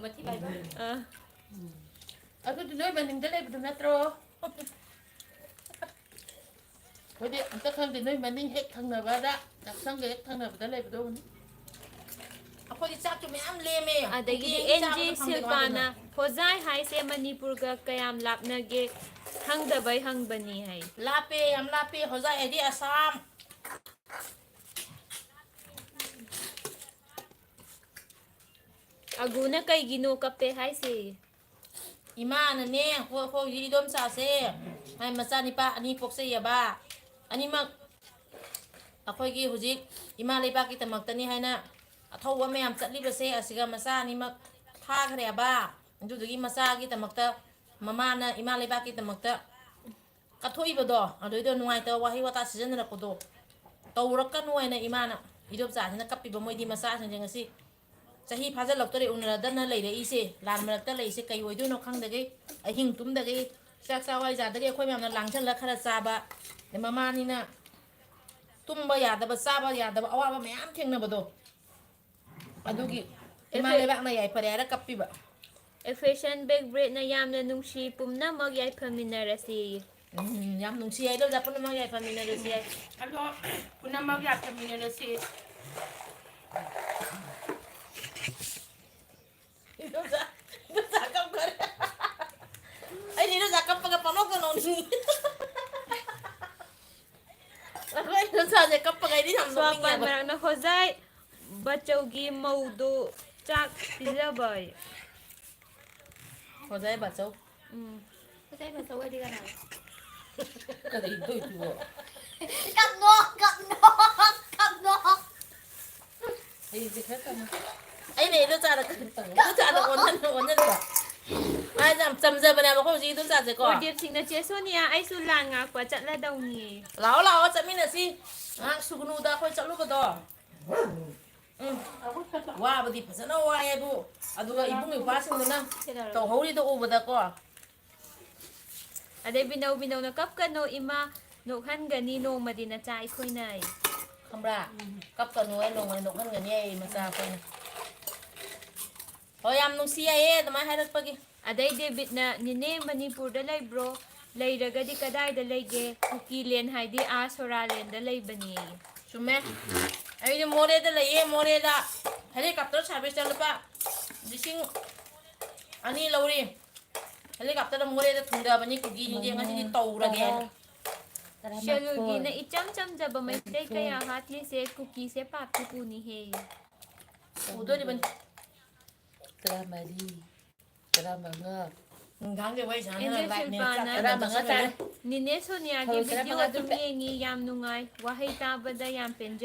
ꯃꯊꯤ ꯄꯥꯏꯕ ꯑꯥ ꯑꯗꯨꯗꯤ ꯅꯣꯏ ꯃꯅꯤꯡꯗ ꯂꯩꯕꯗꯨ ꯅꯠꯇ꯭ꯔꯣ ꯑꯩꯈꯣꯏꯗꯤ ꯑꯝꯇ ꯈꯪꯗꯦ ꯅꯣꯏ ꯃꯅꯤꯡ ꯍꯦꯛ ꯊꯪꯅꯕꯗ ꯆꯥꯛꯁꯪꯒ ꯍꯦꯛ ꯊꯪꯅꯕꯗ ꯂꯩꯕꯗꯣ ꯑꯩꯈꯣꯏꯗꯤ ꯆꯥꯛꯁꯨ ꯃꯌꯥꯝ ꯂꯦꯝꯃꯦ ꯑꯗꯒꯤꯗꯤ ꯅꯨꯡꯇꯤꯒꯤ ꯑꯦꯟꯖꯤ ꯆꯥꯕꯗ ꯐꯪꯗꯦ ꯀꯃꯥꯏꯅ ꯁꯤꯜꯄꯥꯅ ꯍꯣꯖꯥꯏ ꯍꯥꯏꯁꯦ ꯃꯅꯤꯄꯨꯔꯒ ꯀꯌꯥꯝ ꯂꯥꯞꯅꯒꯦ ꯈꯪꯗꯕꯩ ꯍꯪꯕꯅꯤ ꯍꯥꯏ ꯂꯥꯞꯄꯦ ꯌꯥꯝ ꯂꯥꯞꯄꯦ ꯍꯣꯖꯥꯏ ꯍꯥꯏꯗꯤ ꯑꯁꯥꯝ ꯑꯒꯨꯅ ꯀꯩꯒꯤꯅꯣ ꯀꯞꯄꯦ ꯍꯥꯏꯁꯦ? ꯏꯃꯥꯅꯅꯦ ꯑꯩꯈꯣꯏꯒꯤ ꯏꯗꯣꯝꯆꯥꯁꯦ ꯃꯥꯏ ꯃꯆꯥꯅꯤꯄꯥ 2 ꯄꯣꯛꯆꯩꯑꯕ ꯑꯅꯤꯃꯛ ꯑꯩꯈꯣꯏꯒꯤ ꯍꯧꯖꯤꯛ ꯏꯃꯥ ꯂꯩꯕꯥꯛꯀꯤꯗꯃꯛꯇꯅꯤ ꯍꯥꯏꯅ ꯑꯊꯧꯕ ꯃꯌꯥꯝ ꯆꯠꯂꯤꯕꯁꯦ ꯑꯁꯤꯒ ꯃꯆꯥ ꯑꯅꯤꯃꯛ ꯊꯥꯈ꯭ꯔꯦꯕ ꯑꯗꯨꯗꯨꯒꯤ ꯃꯆꯥꯒꯤꯗꯃꯛꯇ ꯃꯃꯥꯅ ꯏꯃꯥ ꯂꯩꯕꯥꯛꯀꯤꯗꯃꯛꯇ ꯀꯠꯊꯣꯛꯏꯕꯗꯣ ꯑꯗꯨꯏꯗꯣ ꯅꯨꯡꯉꯥꯏꯇꯕ ꯋꯥꯍꯩ ꯋꯥꯇꯥ ꯁꯤꯖꯤꯟꯅꯔꯛꯄꯗꯣ ꯇꯧꯔꯛꯀꯅꯨ ꯍꯥꯏꯅ ꯏꯃꯥꯅ ꯏꯗꯣꯝꯆꯥꯁꯤꯅ ꯀꯞꯄꯤꯕ ꯃꯣꯏꯗꯤ ꯃꯆꯥꯁꯤꯡꯁꯦ ꯉꯁꯤ ꯆꯍꯤ ꯐꯥꯖꯤꯜꯂꯛꯇꯣꯔꯦ ꯎꯅꯔꯗꯅ ꯂꯩꯔꯛꯏꯁꯦ ꯂꯥꯟ ꯃꯔꯛꯇ ꯂꯩꯔꯤꯁꯦ ꯀꯩ ꯑꯣꯏꯗꯣꯏꯅꯣ ꯈꯪꯗꯒꯩ ꯑꯍꯤꯡ ꯇꯨꯝꯗꯒꯩ ꯆꯥꯛ ꯆꯥꯋꯥꯏꯖꯥꯗꯒꯤ ꯑꯩꯈꯣꯏ ꯃꯌꯥꯝꯅ ꯂꯥꯡꯁꯤꯜꯂ ꯈꯔ ꯆꯥꯕ ꯃꯃꯥꯅꯤꯅ ꯇꯨꯝꯕ ꯌꯥꯗꯕ ꯆꯥꯕ ꯌꯥꯗꯕ ꯑꯋꯥꯕ ꯃꯌꯥꯝ ꯊꯦꯡꯅꯕꯗꯣ ꯑꯗꯨꯒꯤ ꯏꯃꯥ ꯂꯩꯕꯥꯛꯅ ꯌꯥꯏꯐꯔꯦ ꯍꯥꯏꯔ ꯀꯞꯄꯤꯕ ꯑꯦꯐꯦꯁꯟ ꯕꯦꯛ ꯕ꯭ꯔꯦꯗꯅ ꯌꯥꯝꯅ ꯅꯨꯡꯁꯤ ꯄꯨꯝꯅꯃꯛ ꯌꯥꯏꯐꯃꯤꯟꯅꯔꯁꯤ. ꯌꯥꯝ ꯅꯨꯡꯁꯤ ꯍꯥꯏꯗꯧꯖꯥ ꯄꯨꯝꯅꯃꯛ ꯌꯥꯏꯐꯃꯤꯟꯅꯔꯁꯤ ꯌꯥꯏ ꯑꯗꯣ ꯄꯨꯝꯅꯃꯛ ꯌꯥꯊꯃꯤꯟꯅꯔꯁꯤ. 이러자 잠깐만 아니 이러자 깜빡아 빠먹어 놓니 아까 이러자 이제 깜빡아 이리 참 ꯁ꯭ꯋꯥꯄꯥꯟ 놓는 게 ꯃꯔꯛꯅ ꯍꯣꯖꯥꯏ ꯕꯆꯧꯒꯤ ꯃꯧꯗꯨ ꯆꯥꯛ ꯄꯤꯖꯕ. 거자에 맞죠? Cái mà tôi đi ra nào? 그래 이거 이거 Cặp ngọt, cặp ngọt, cặp ngọt. 이제 그랬잖아 아니 네 이러자라 이러자라 원하는 거 ai làm chầm giờ bên này mà không gì tôi giả rồi โอ còn เดียบสิงนะเจโซเนียไอซูลานงากว่าจัดละดาวนี้ lão chậm đi nè si sugnu da khoi chậm lúc đó 와 어디 벗어나 와 해부 아두가 이쁜이 빠싱도나 또 허리도 오버다 거 อะเดบินเอาบินเอานะกับกันโนอิมาโนขันกันนี่โนมาดินะจ่ายคุยใน không ra cấp cần nuôi nông này nông hơn người nhé mà sao coi nè thôi em nông xia ấy tao mai hay đất bagi อะไดเดบิดนะนิเนมณีปูร์ได้เลยบรเลยระกดิกระได้ได้เลยเกคุกีเลนไฮดีอาโซราเลนได้เลยบันี 주매 아이 모레들 예 모레다 헬리콥터 차베스 알바 지싱 아니 러우리 헬리콥터 모레다 둥다바니 거기 이제 가지 떠오르게 เชลูกีนะอิจัมจัมจะบ่ไม่ได้กายาฮัตลิเซคุกีเซปาตุปูนี่เฮ 오더니 번 드라마리 드라마가 강게 왜 เอ็นเจ 장난을 ฟิล 내 ปานะ 드라마가 잘 นิเนโซเนียเกบิดยูอดุมเยงียามนุงไงวะให้ตาบดายามเป็นใจ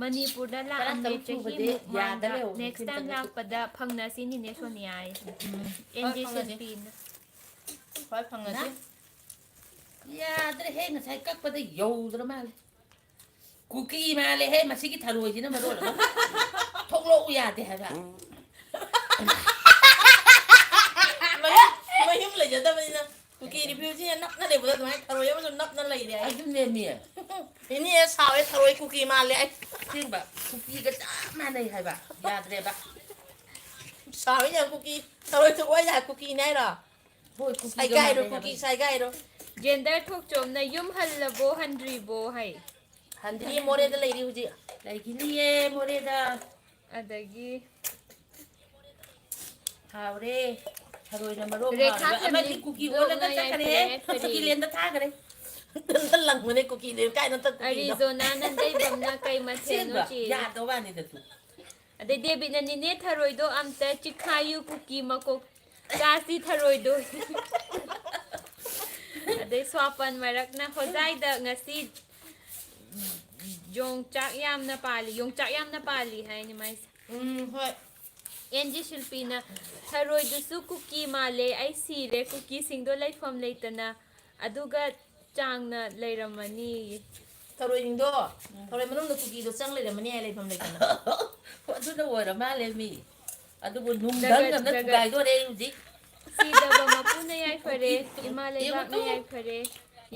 มณีปูร์ดละอันเนจะฮิมุกมาดา next time ลากปดาพังนาซินิเนโซเนียเอ็นเจฟิลปิน phải phần rồi chứ 야, 들이 해는 잘 깎거든 여우들어 말래. 쿠키 말래 해 마시기 다루어지는 말로 올라. 통로우야 돼 해봐. mà hiếm lại giờ tao bây giờ tụi kia đi phiêu chứ nắp nó để vừa tụi mày thằng rồi nắp nó lấy đấy 아주 매미야. cái này sao ấy thằng rồi cookie mà lại 지금 봐. 쿠키가 짜만해 해봐. 야, 그래 봐. sao ấy giờ cookie thằng rồi tụi quay lại cookie này rồi 뭐 sai 쿠키가 gai rồi 말해 cookie 해봐. sai gai rồi เจนเดอร์ทุกโจมในยุ่มฮัลลโบฮันดรีโบให้ 한들이 모레들 lấy đi gì 나이기니에 모래다. อะดากี 하오래. 다루어지는 말로. 레카 아마 팬이 쿠키 너 올라가 나야 그래. 그래. 쿠키 렌다 타 그래. tân lần mà này cookie đều cái nó tân อาริ cookie โซนานั้นได้บำนาไกมาเทโน 지금 จี 봐. 야, 너가 아니다 또. อะเดเดบินันนิเนทารอยโดอัมเตจิคายูคุกีมาโกกาซีทารอยโดอะเดสวาปันมารักนะเขาใจเดงซียงจักยามนาปาลียงจักยามนาปาลีให้นี่ไหม thôi เอ็นจิศิลปินะทารอยดูสุคุกีมาเลไอซีเลคุกีสิงโดไลฟอมเลตนะอะดูกะจางนะเลรามานี thằng rồi nhìn đó thằng rồi mà nó được cookie đó sang lấy để mà nhẹ lấy phòng lấy cái nào 어두나 워라 말레미. 아두 뭐 농담 남나 두가이도 내우지. ซีดาบมาพูนายายเฟเรอิมาเลบักนายายเฟเร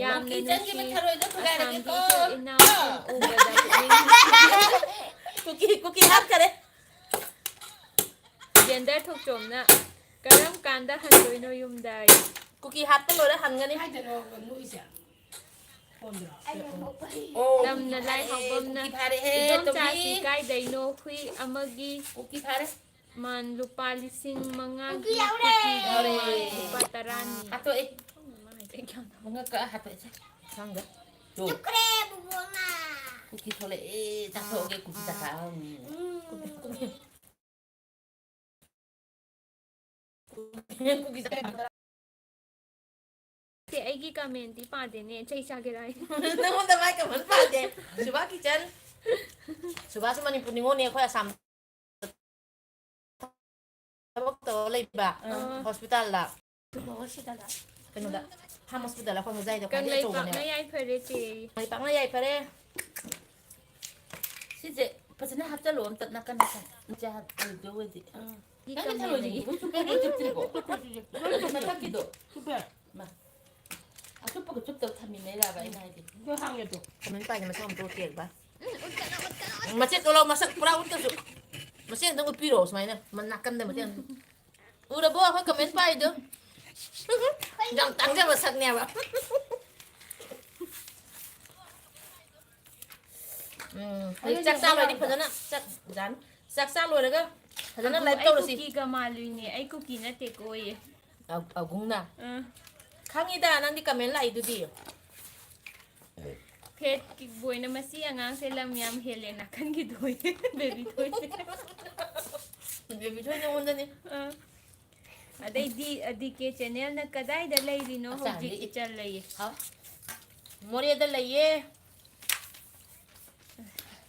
ยามเนนุชีอาสามดีเจอินาอุบดาคุมิ cookie hát cái đấy เจนได้ถูกโจมนะการร่ำการได้หันโดยโนยุมได้ cookie hát cái rồi đó hành cái đi 하이드로 누이자. 본드라. Anh em một bầy. ดำนาไลฮอบมนะ 쿠키 파래 อิ 해. ดม 또 จาสี 미. ไกได้โนคุยอามากี 쿠키 파래. มันลูปาลิซิงมังงา Kuki กี เอา คุ เลย กีดามาลูปาตารานี 하토 에. 뭔가 까 하토 에. 상가. 또 Chúc kre bùa bùa mà. 쿠키 털에 에. 딱 저게 쿠키 다. Ừ. ꯀꯃꯦꯟꯇꯤ ꯄꯥꯗꯦꯅꯦ ꯆꯩ ꯆꯥꯒꯦꯔꯥꯏ ꯅꯪꯉꯣꯟꯗ ꯃꯥꯏ ꯀꯃꯟ ꯄꯥꯗꯦ ꯁꯨꯕꯥ kitchen ꯁꯨꯕꯥꯁꯨ Manipur ꯅꯤꯉꯣꯜꯅꯦ ꯑꯩꯈꯣꯏ ꯑꯁꯥꯝ ꯊꯕꯛ ꯇꯧꯔ ꯂꯩꯕ ꯍꯣꯁꯄꯤꯇꯥꯜꯗ ꯀꯩꯅꯣꯗ ꯐꯥꯔꯝ ꯍꯣꯁꯄꯤꯇꯥꯜ ꯑꯩꯈꯣꯏ ꯍꯣꯖꯥꯏꯗ ꯈ꯭ꯋꯥꯏꯗꯒꯤ ꯀꯪꯂꯩꯄꯥꯛꯅ ꯑꯆꯧꯕꯅꯦꯕ ꯌꯥꯏꯐꯔꯦ ꯆꯦ ꯃꯩ ꯄꯥꯛꯅ ꯌꯥꯏꯐꯔꯦ ꯁꯤꯁꯦ ꯐꯖꯅ ꯍꯥꯞꯆꯜꯂꯣ ꯑꯝꯇ ꯅꯥꯀꯟ ꯅꯥꯀꯟ ꯏꯆꯥ ꯑꯣꯏꯗ ꯑꯣꯏꯗꯤ ꯒꯤ ꯅꯪꯒꯤ ꯀꯃꯦꯟ ꯊꯔꯣꯏꯁꯤꯕꯨ ꯂꯩ ꯆꯨꯞꯄꯒ ꯆꯨꯞꯇ꯭ꯔꯤꯕꯣ ꯃꯊꯛꯀꯤꯗꯣ ꯁꯨꯄꯦ ꯃꯥ ꯑꯆꯨꯞꯄꯒ ꯆꯨꯞꯇꯕ ꯊꯝꯃꯤꯟꯅꯩꯔꯕ ꯑꯩꯅ ꯍꯥꯏꯗꯤ ꯏꯗꯣ ꯍꯥꯡꯉꯦꯗꯣ ꯀꯃꯦꯟ ꯄꯥꯏꯒꯦ ꯃꯁꯛ ꯑꯝꯇ ꯎꯠꯀꯦ ꯚꯥꯏ ꯃꯆꯦꯠ ꯊꯣꯛꯂꯛꯑꯣ ꯃꯁꯛ ꯄꯨꯔꯥ ꯎꯠꯇꯁꯨ ꯃꯆꯦꯠ ꯑꯝꯇꯪ ꯎꯠꯄꯤꯔꯛꯑꯣ ꯁꯨꯃꯥꯏꯅ ꯅꯥꯀꯟꯗ ꯃꯆꯦꯠ ꯑꯝꯇꯪ ꯎꯔꯕꯣ ꯑꯩꯈꯣꯏ ꯀꯃꯦꯟ ꯄꯥꯏꯗꯣ ꯌꯥꯝ ꯇꯥꯡꯖꯕ ꯁꯛꯅꯦꯕ ꯍꯧꯖꯤꯛ ꯆꯥꯛ ꯆꯥ ꯂꯣꯏꯔꯗꯤ ꯐꯖꯅ ꯆꯥꯛ ꯆꯥ ꯂꯣꯏꯔꯒ ꯐꯖꯅ ꯑꯒꯨ ꯂꯥꯏꯚ ꯑꯩ ꯇꯧꯔꯁꯤ ꯀꯨꯀꯤꯒ ꯃꯥꯜꯂꯨꯏꯅꯦ ꯑꯩ ꯀꯨꯀꯤ ꯅꯠꯇꯦꯀꯣ ꯌꯦ ꯑꯒꯨꯡꯅ ꯈꯪꯉꯤꯗ ꯅꯪꯗꯤ ꯀꯃꯦꯟ ꯂꯥꯛꯏꯗꯨꯗꯤ ꯐꯦꯠ ꯀꯤꯛ ꯕꯣꯏꯅ ꯃꯁꯤ ꯑꯉꯥꯡꯁꯦ ꯂꯝ ꯌꯥꯝ ꯍꯦꯜꯂꯦ ꯅꯥꯀꯟꯒꯤꯗꯣꯏ ꯕꯦꯕꯤ ꯊꯣꯏꯁꯦ ꯕꯦꯕꯤ ꯊꯣꯏ ꯅꯉꯣꯟꯗꯅꯤ ꯑꯗꯩꯗꯤ ꯑꯗꯤꯀꯦ ꯆꯦꯅꯦꯜꯅ ꯀꯗꯥꯏꯗ ꯂꯩꯔꯤꯅꯣ ꯍꯧꯖꯤꯛ ꯏꯆꯜ ꯂꯩꯌꯦ ꯃꯣꯔꯦꯗ ꯂꯩꯌꯦ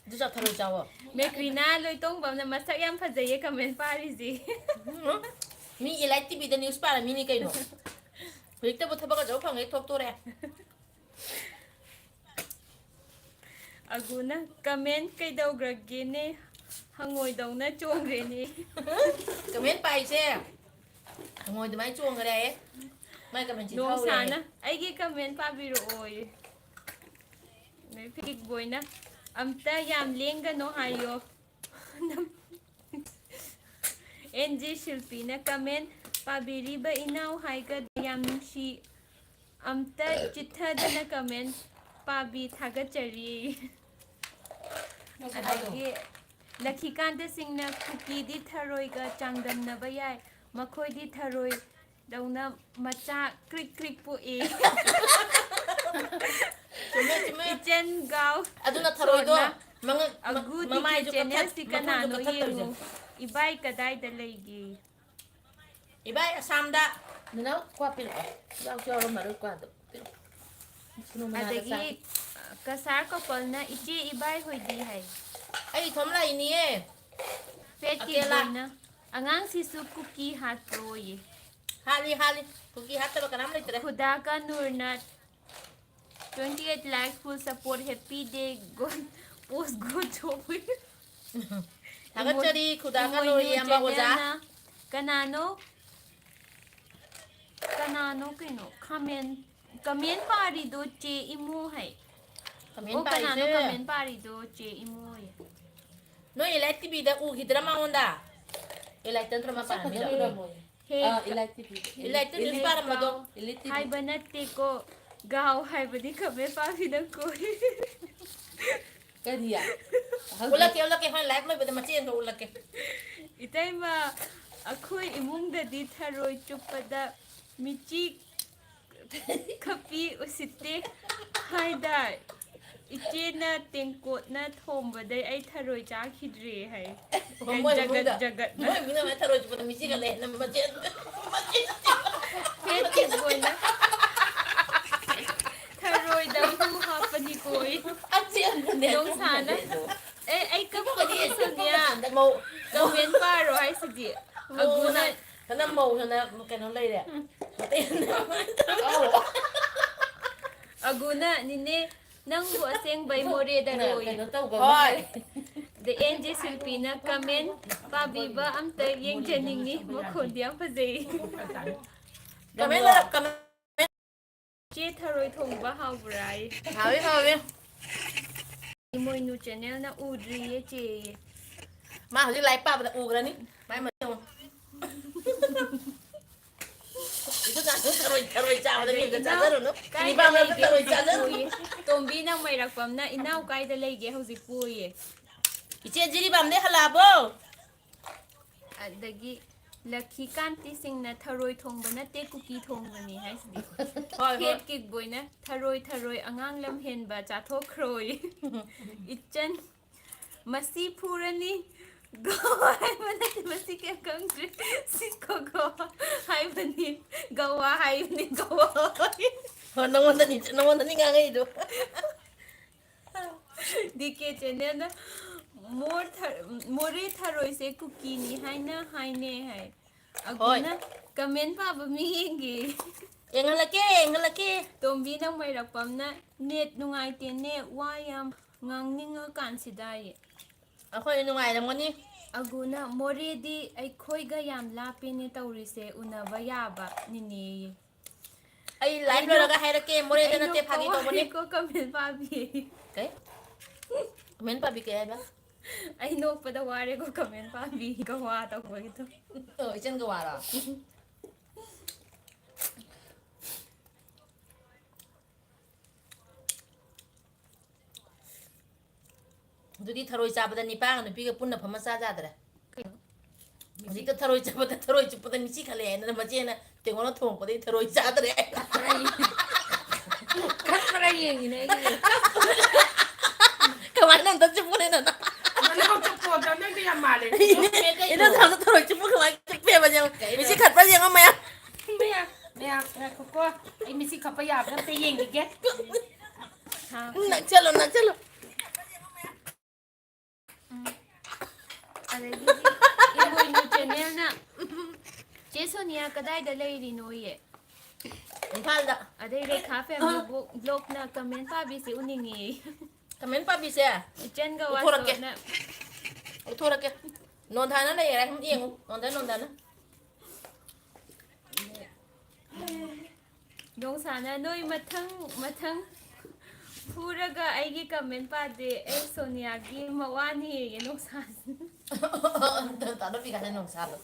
ꯑꯗꯨ ꯊꯔꯣꯏ ꯆꯥꯋꯣ ꯃꯦꯀ꯭ꯔꯤꯅꯥ ꯂꯣꯏꯇꯣꯡꯕꯝꯅ ꯃꯁꯛ ꯌꯥꯝ ꯐꯖꯩꯌꯦ ꯀꯃꯦꯟ ꯄꯥꯔꯤꯁꯤ ꯃꯤ ꯑꯦꯂꯥꯏꯠ ꯇꯤꯚꯤꯗ ꯅ꯭ꯌꯨꯁ ꯄꯥꯔꯝꯃꯤꯅꯤ ꯀꯩꯅꯣ ꯍꯧꯖꯤꯛꯇꯕꯨ ꯊꯕꯛ ꯑꯆꯧꯕ ꯐꯪꯉꯦ ꯊꯣꯛꯇꯣꯔꯦ ꯑꯒꯨꯅ ꯀꯃꯦꯟ ꯀꯩꯗꯧꯈ꯭ꯔꯒꯦꯅꯦ ꯍꯪꯉꯣꯏꯗꯧꯅ ꯆꯣꯡꯈ꯭ꯔꯦꯅꯦ ꯀꯃꯦꯟ ꯄꯥꯏꯁꯦ ꯍꯪꯉꯣꯏ ꯑꯗꯨꯃꯥꯏꯅ ꯆꯣꯡꯈ꯭ꯔꯦ ꯃꯥꯏ ꯀꯃꯦꯟꯁꯤ ꯊꯧꯔꯦ ꯅꯣꯡꯁꯥꯅ ꯑꯩꯒꯤ ꯀꯃꯦꯟ ꯄꯥꯕꯤꯔꯛꯑꯣꯌꯦ ꯐꯤꯛ ꯕꯣꯏꯅ ꯑꯝꯇ ꯌꯥꯝ ꯂꯦꯡꯒꯅꯣ ꯍꯥꯏꯌꯣ ꯑꯦꯟꯖꯤ ꯁꯤꯜꯄꯤꯅ ꯀꯃꯦꯟ ꯄꯥꯕꯤꯔꯤꯕ ꯏꯅꯥꯎ ꯍꯥꯏꯒꯗ ꯌꯥꯝ ꯅꯨꯡꯁꯤ ꯑꯝꯇ ꯆꯤꯊꯗꯅ ꯀꯃꯦꯟ ꯄꯥꯕꯤ ꯊꯥꯒꯠꯆꯔꯤ ꯑꯗꯒꯤ ꯂꯛꯈꯤꯀꯥꯟꯇ ꯁꯤꯡꯅ ꯀꯨꯀꯤꯗꯤ ꯊꯔꯣꯏꯒ ꯆꯥꯡꯗꯝꯅꯕ ꯌꯥꯏ ꯃꯈꯣꯏꯗꯤ ꯊꯔꯣꯏ ꯗꯧꯅ ꯃꯆꯥ ꯀ꯭ꯔꯤꯛ ꯀ꯭ꯔꯤꯛ ꯄꯣꯛꯏ ꯆꯨꯝꯃꯦ ꯆꯨꯝꯃꯦ ꯏꯆꯟ ꯒꯥꯎ ꯑꯗꯨꯅ ꯊꯔꯣꯏꯗꯣ ꯑꯒꯨꯗꯤꯒꯤ ꯃꯃꯥꯏꯁꯨ ꯆꯦꯅꯦꯜꯁꯤ ꯃꯊꯨꯟꯁꯨ ꯀꯅꯥꯅꯣ ꯀꯛꯊꯠꯇꯣꯏꯁꯦ ꯌꯦꯡꯉꯨ ꯏꯕꯥꯏ ꯀꯗꯥꯏꯗ ꯂꯩꯒꯦ ꯏꯕꯥꯏ ꯑꯁꯥꯝꯗ ꯅꯅꯥꯎ ꯀ꯭ꯋꯥ ꯄꯤꯔꯛꯑꯣ ꯌꯥꯎꯁꯨ ꯌꯥꯎꯔꯝꯃꯔꯣꯏ ꯀ꯭ꯋꯥꯗꯣ ꯄꯤꯔꯛꯑꯣ ꯁꯨꯅꯨ ꯃꯅꯥꯗ ꯑꯗꯒꯤ ꯆꯥꯒꯦ ꯀꯁꯥꯔ ꯀꯣꯄꯜꯅ ꯏꯆꯦ ꯏꯕꯥꯏ ꯍꯣꯏꯗꯤ ꯍꯥꯏ ꯑꯩ ꯏꯊꯣꯝ ꯂꯥꯛꯏꯅꯤꯌꯦ ꯐꯦꯠ ꯀꯤꯛ ꯑꯀꯦꯂꯥ ꯕꯣꯏꯅ ꯑꯉꯥꯡꯁꯤꯁꯨ ꯀꯨꯀꯤ ꯍꯥꯠꯄ꯭ꯔꯣꯌꯦ ꯍꯥꯠꯂꯤ ꯍꯥꯠꯂꯤ ꯀꯨꯀꯤ ꯍꯥꯠꯇꯕ ꯀꯅꯥꯝ ꯂꯩꯇ꯭ꯔꯦ ꯈꯨꯗꯥꯀ ꯅꯨꯔꯅ 28 likes full support happy day god post god joy ꯊꯥꯒꯠꯆꯔꯤ ꯈꯨꯗꯥꯒ ꯂꯣꯏ ꯏꯃꯣꯏꯅꯨ ꯏꯌꯥꯝꯕ ꯑꯣꯖꯥ ꯆꯦꯅꯦꯜꯅ ꯀꯅꯥꯅꯣ ꯀꯩꯅꯣ ꯀꯃꯦꯟ ꯄꯥꯔꯤꯗꯣ ꯆꯦ ꯏꯃꯨ ꯍꯥꯏ ꯀꯃꯦꯟ ꯑꯣ ꯀꯅꯥꯅꯣ ꯄꯥꯏꯁꯦ ꯀꯃꯦꯟ ꯄꯥꯔꯤꯗꯣ ꯆꯦ ꯏꯃꯨ ꯍꯥꯏ ꯅꯣꯏ ꯑꯦꯂꯥꯏꯠ ꯇꯤꯚꯤꯗ ꯎꯈꯤꯗ꯭ꯔꯥ ꯃꯉꯣꯟꯗ ꯑꯦꯂꯥꯏꯠꯇ ꯅꯠꯇ꯭ꯔ ꯃꯁꯛ ꯃꯄꯥꯟꯕꯤꯗ ꯐꯖꯅ ꯎꯔꯝꯃꯣꯏ ꯏꯂꯥꯏ ꯇꯤꯚꯤ ꯏꯂꯥꯏꯠꯇ ꯅ꯭ꯌꯨꯁ ꯏꯂꯤꯠ ꯄꯥꯔꯝꯕꯗꯣ ꯒꯥꯎ ꯏꯂꯤꯠ ꯇꯤꯚꯤ ꯍꯥꯏꯕ ꯅꯠꯇꯦꯀꯣ ꯒꯥꯎ ꯍꯥꯏꯕꯗꯤ ꯀꯃꯦꯟ ꯄꯥꯕꯤꯗ ꯀꯣꯏ ꯀꯔꯤꯌꯥ ꯎꯠꯂꯛꯀꯦ ꯍꯣꯏ ꯂꯥꯏꯚ ꯂꯣꯏꯕꯗ ꯃꯆꯦ ꯑꯃ ꯎꯠꯂꯛꯀꯦ ꯏꯇꯩꯃ ꯑꯩꯈꯣꯏ ꯏꯃꯨꯡꯗꯗꯤ ꯊꯔꯣꯏ ꯆꯨꯞꯄꯗ ꯃꯤꯆꯤ ꯈꯞꯄꯤ ꯎꯁꯤꯠꯇꯦ ꯍꯥꯏꯗꯥꯏ ꯏꯆꯦꯅ ꯇꯦꯡꯀꯣꯠꯅ ꯊꯣꯡꯕꯗꯩ ꯑꯩ ꯊꯔꯣꯏ ꯆꯥꯈꯤꯗ꯭ꯔꯦ ꯍꯥꯏ ꯀꯩ ꯃꯣꯏ ꯖꯒꯠ ꯏꯃꯨꯡꯗ ꯖꯒꯠꯅ ꯃꯣꯏ ꯏꯃꯨꯡꯗ ꯃꯥꯏ ꯊꯔꯣꯏ ꯆꯨꯞꯄꯗ ꯃꯤꯆꯤꯒ ꯂꯩ ꯃꯆꯦ ꯐꯦꯠ ꯀꯤꯛ ꯕꯣꯏꯅ ꯊꯔꯣꯏꯗ ꯍꯨ ꯍꯥꯞꯄꯅꯤꯀꯣ ꯅꯣꯡꯁꯥꯅ ꯑꯩ ꯀꯞꯄꯗꯤ ꯁꯣꯅꯤꯌꯥ ꯀꯃꯦꯟ ꯄꯥꯔꯣ ꯍꯥꯏꯁꯤꯗꯤ ꯑꯒꯨꯅ ꯍꯟꯗꯛ ꯃꯧ ꯍꯟꯗ ꯀꯩꯅꯣ ꯂꯩꯔꯦ ꯑꯒꯨꯅ ꯅꯤꯅꯦ ꯅꯪꯕꯨ ꯑꯁꯦꯡꯕꯩ ꯃꯣꯔꯦꯗꯔꯣꯏ ꯀꯩꯅꯣ ꯇꯧꯕ ꯍꯣꯏ ꯗ ꯑꯦꯟꯖꯦ ꯁꯤꯜꯄꯤꯅ ꯀꯃꯦꯟ ꯄꯥꯕꯤꯕ ꯑꯝꯇ ꯌꯦꯡꯖꯅꯤꯡꯉꯤ ꯃꯈꯣꯟꯗꯤ ꯌꯥꯝ ꯐꯖꯩ ꯀꯃꯦꯟ ꯆꯦ ꯊꯔꯣꯏ ꯊꯣꯡꯕ ꯍꯥꯎꯕ꯭ꯔꯥ ꯍꯥꯎꯋꯤ ꯏꯃꯣꯏꯅꯨ ꯆꯦꯅꯦꯜꯅ ꯎꯗ꯭ꯔꯤꯌꯦ ꯆꯦꯌꯦ ꯃꯥ ꯍꯧꯖꯤꯛ ꯂꯥꯏꯔꯤꯛ ꯄꯥꯕꯗ ꯎꯈ꯭ꯔꯅꯤ ꯃꯥꯏ ꯊꯔꯣꯏ ꯆꯥꯕꯗ ꯑꯗꯩ ꯃꯤꯒ ꯏꯅꯥꯎ ꯆꯥꯖꯔꯨꯅꯨ ꯀꯥꯏꯗ ꯅꯤꯄꯥꯝ ꯂꯩꯒꯦ ꯊꯔꯣꯏ ꯆꯥꯖꯔꯨꯅꯨ ꯍꯧꯖꯤꯛꯄꯨꯌꯦ ꯇꯣꯝꯕꯤꯅ ꯃꯩꯔꯛꯄꯝꯅ ꯏꯅꯥꯎ ꯀꯥꯏꯗ ꯂꯩꯒꯦ ꯍꯧꯖꯤꯛꯄꯨꯌꯦ ꯏꯆꯦ ꯖꯤꯔꯤꯕꯥꯝꯗꯩ ꯍꯜꯂꯛꯑꯕꯣ ꯑꯗꯒꯤ ꯂꯛꯈꯤ ꯀꯥꯟꯇꯤꯁꯤꯡꯅ ꯊꯔꯣꯏ ꯊꯣꯡꯕ ꯅꯠꯇꯦ ꯀꯨꯀꯤ ꯊꯣꯡꯕꯅꯤ ꯍꯥꯏꯁꯤꯗꯤ ꯍꯣꯏ ꯍꯣꯏ ꯐꯦꯠ ꯀꯤꯛ ꯕꯣꯏꯅ ꯊꯔꯣꯏ ꯑꯉꯥꯡ ꯂꯝ ꯍꯦꯟꯕ ꯆꯥꯊꯣꯛꯈ꯭ꯔꯣꯏ ꯏꯆꯟ ꯃꯁꯤ ꯐꯨꯔꯅꯤ ꯒꯋꯥ ꯍꯥꯏꯕ ꯅꯠꯇꯦ ꯃꯁꯤ ꯀꯩꯝ ꯈꯪꯗ꯭ꯔꯦ ꯁꯤꯈꯣ ꯒꯋꯥ ꯍꯥꯏꯕꯅꯤ ꯒꯋꯥ ꯍꯥꯏꯕꯅꯤ ꯒꯋꯥ 너원더니 강해도. DK channel na more tharoi se cookie ni haina haine hai aguna comment pa ba mi hingi 앵글라게. tombi na mai rakpam na net nungai te ne wayam ngangninga kansidai 아코이 누가이랑거니. aguna more di ai khoi ga yam lape ne taurise unaba yaba nini 아이 라이브러가 하이렇게 모레드는 때 파기 또보니. ko comment pa bi 오케이. 맨 파비 게 해봐. ai nok pa da ware ko comment pa bi ka wa ta ko ito 이젠 그 와라. 누디 타로이 잡아다 니빵 누비가 뿐나 범마 싸자더라. 우리가 타로이 잡아다 타로이 잡아다 미치 갈래. 애는 맞지나 땡원어 통 거기 타로이 짜더래. 카메라 얘기네. 그만은 더 ጭ보내는. 나는 좀 보자. 내가 그냥 말해. 이런 사람도 타로이 ጭ보 그만 ጭ빼 그냥 미치 갈 빠지 엄마야. Mẹ cô anh mới xin khắp bây giờ nó tê yên thì ghét 낙찰로. adagi iboy no channel na Jasonia kadai da lady no ye 인팔다. adai re cafe blog na comment pa bi si uningi 그러면 빠비세야. chen ga wa Uthorake. so na 토라게. 논다는 애 얘랑 이응. 논다는. dong sana noi mathang puraga aigi comment pa de e Sonia gi mawani ye no san 나도 비가는 농사로.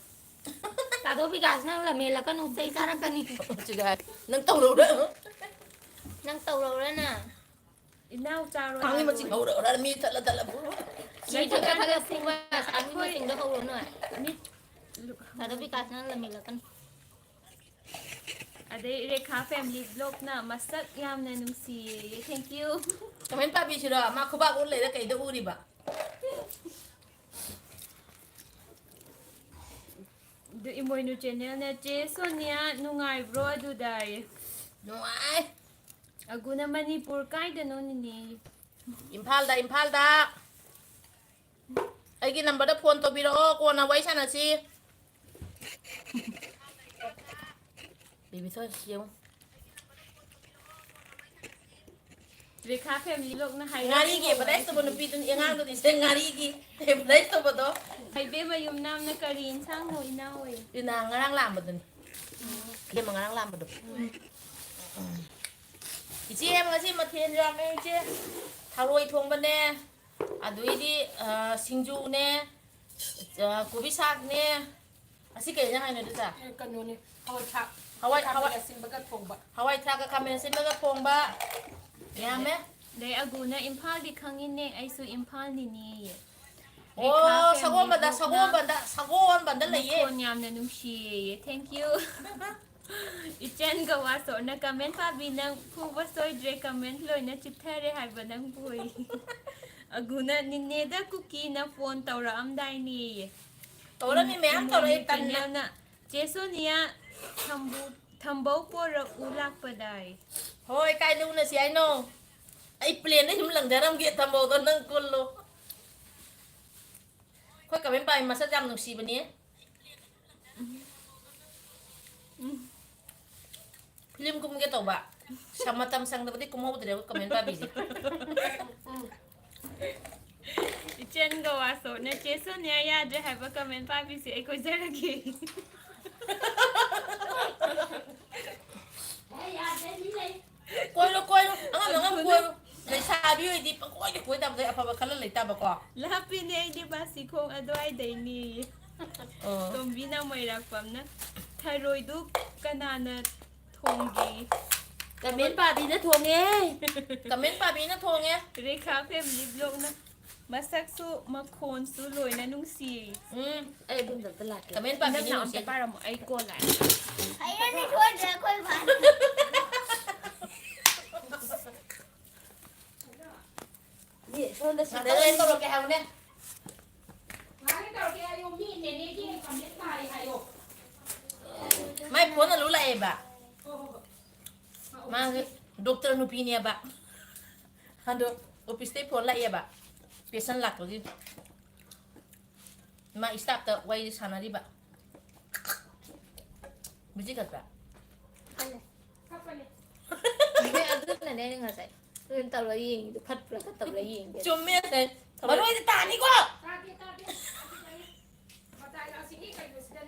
나도 비가 năng là mẹ là con nụ xây ra đang cần 지가 능 떠오르래. năng tàu rồi đó nè inau charo 강이 뭐 지금 오르라 미 달라. chị cho cái thằng sinh qua sáng mới sinh được không rồi nữa 나도 비가 năng là mẹ là con adai re cafe family blog na masak yam na nungsi thank you 그러면 빠비 싫어. 아마 그박 올래 이렇게 이도 우리 봐. do imoy no channel na Jasonia nungai bro adu dai 누아이. aguna manipur kai da no ni 임팔다. 아기 넘버도 폰 또 빌어. 고나 와이샤나지. 비비서 시용. re cafe family blog na hai nga리기 바다에서 보는 비든 영향도 있어. nga리기. 바다에서 보도. hai be mayum nam na karin sang no inawe 이나 nga랑 람거든. 걔 nga랑 람거든. 이제 뭐지 뭐天라면 이제 타로이 통번에 아두이디 싱주네 고비삭네 아시게 그냥 하는 데자 cái nụ này thôi chặt 하와이 xin bác thùng bạc 하와이 트라가 카메라 신나가 통바 야매 dai aguna impal di khangin ne ai su impal ni ni 오 사고원반다 레예 kon yam na nungsi thank you ichen ga wa so na comment pa bi nang phu ba soi dre comment loi na chip thare hai ba nang bui aguna ninne da cookie na phone tawra am dai ni 또라미 매암 또라 일단 na Jasonia thambau por ulak padai thôi cái nu là gì nó ai plane đấy chúng lần đấy làm việc tham bảo tôi nâng côn lô khói cả bên bài mà sẽ jam được gì bên nhé film cũng cái tàu bạ sama tam sang tapi cũng không được comment bài gì ichen ga wa so na Jasonia ya dre hai ba comment pa bi si ai ko zara ki quay lo ang quay lấy xa biu đi quay đi quay tạm rồi apa bakal lấy tạm bako lapi ne ai di ba si khong adwai dai ni tombi na mai rak pam na thyroid du kanana thonggi comment bài gì nó thua nghe comment bài gì nó thua nghe rekha family blog na masak su makhon su loi na nung si Ê, đừng được lạt kìa. comment bài na gì na nó on te para mo ai ko lai hãy đi thôi để coi bạn Vậy thôi là để lên tôi cái hàng nè cái đầu kia yêu mi này này kia còn biết bài hay không mai cuốn là lũ lại bà mà dokter nupinya ba hando office te phone la ya ba patient lak lagi ma stop ta wai sana ri ba biji kat ba 근데 아들은 내는 거지. 그건 또 러잉, 컷플라 컷 러잉. chum me te ma loi ta ni ko ตาดีมาตายเอาสิ่งนี้ใครดูสิได้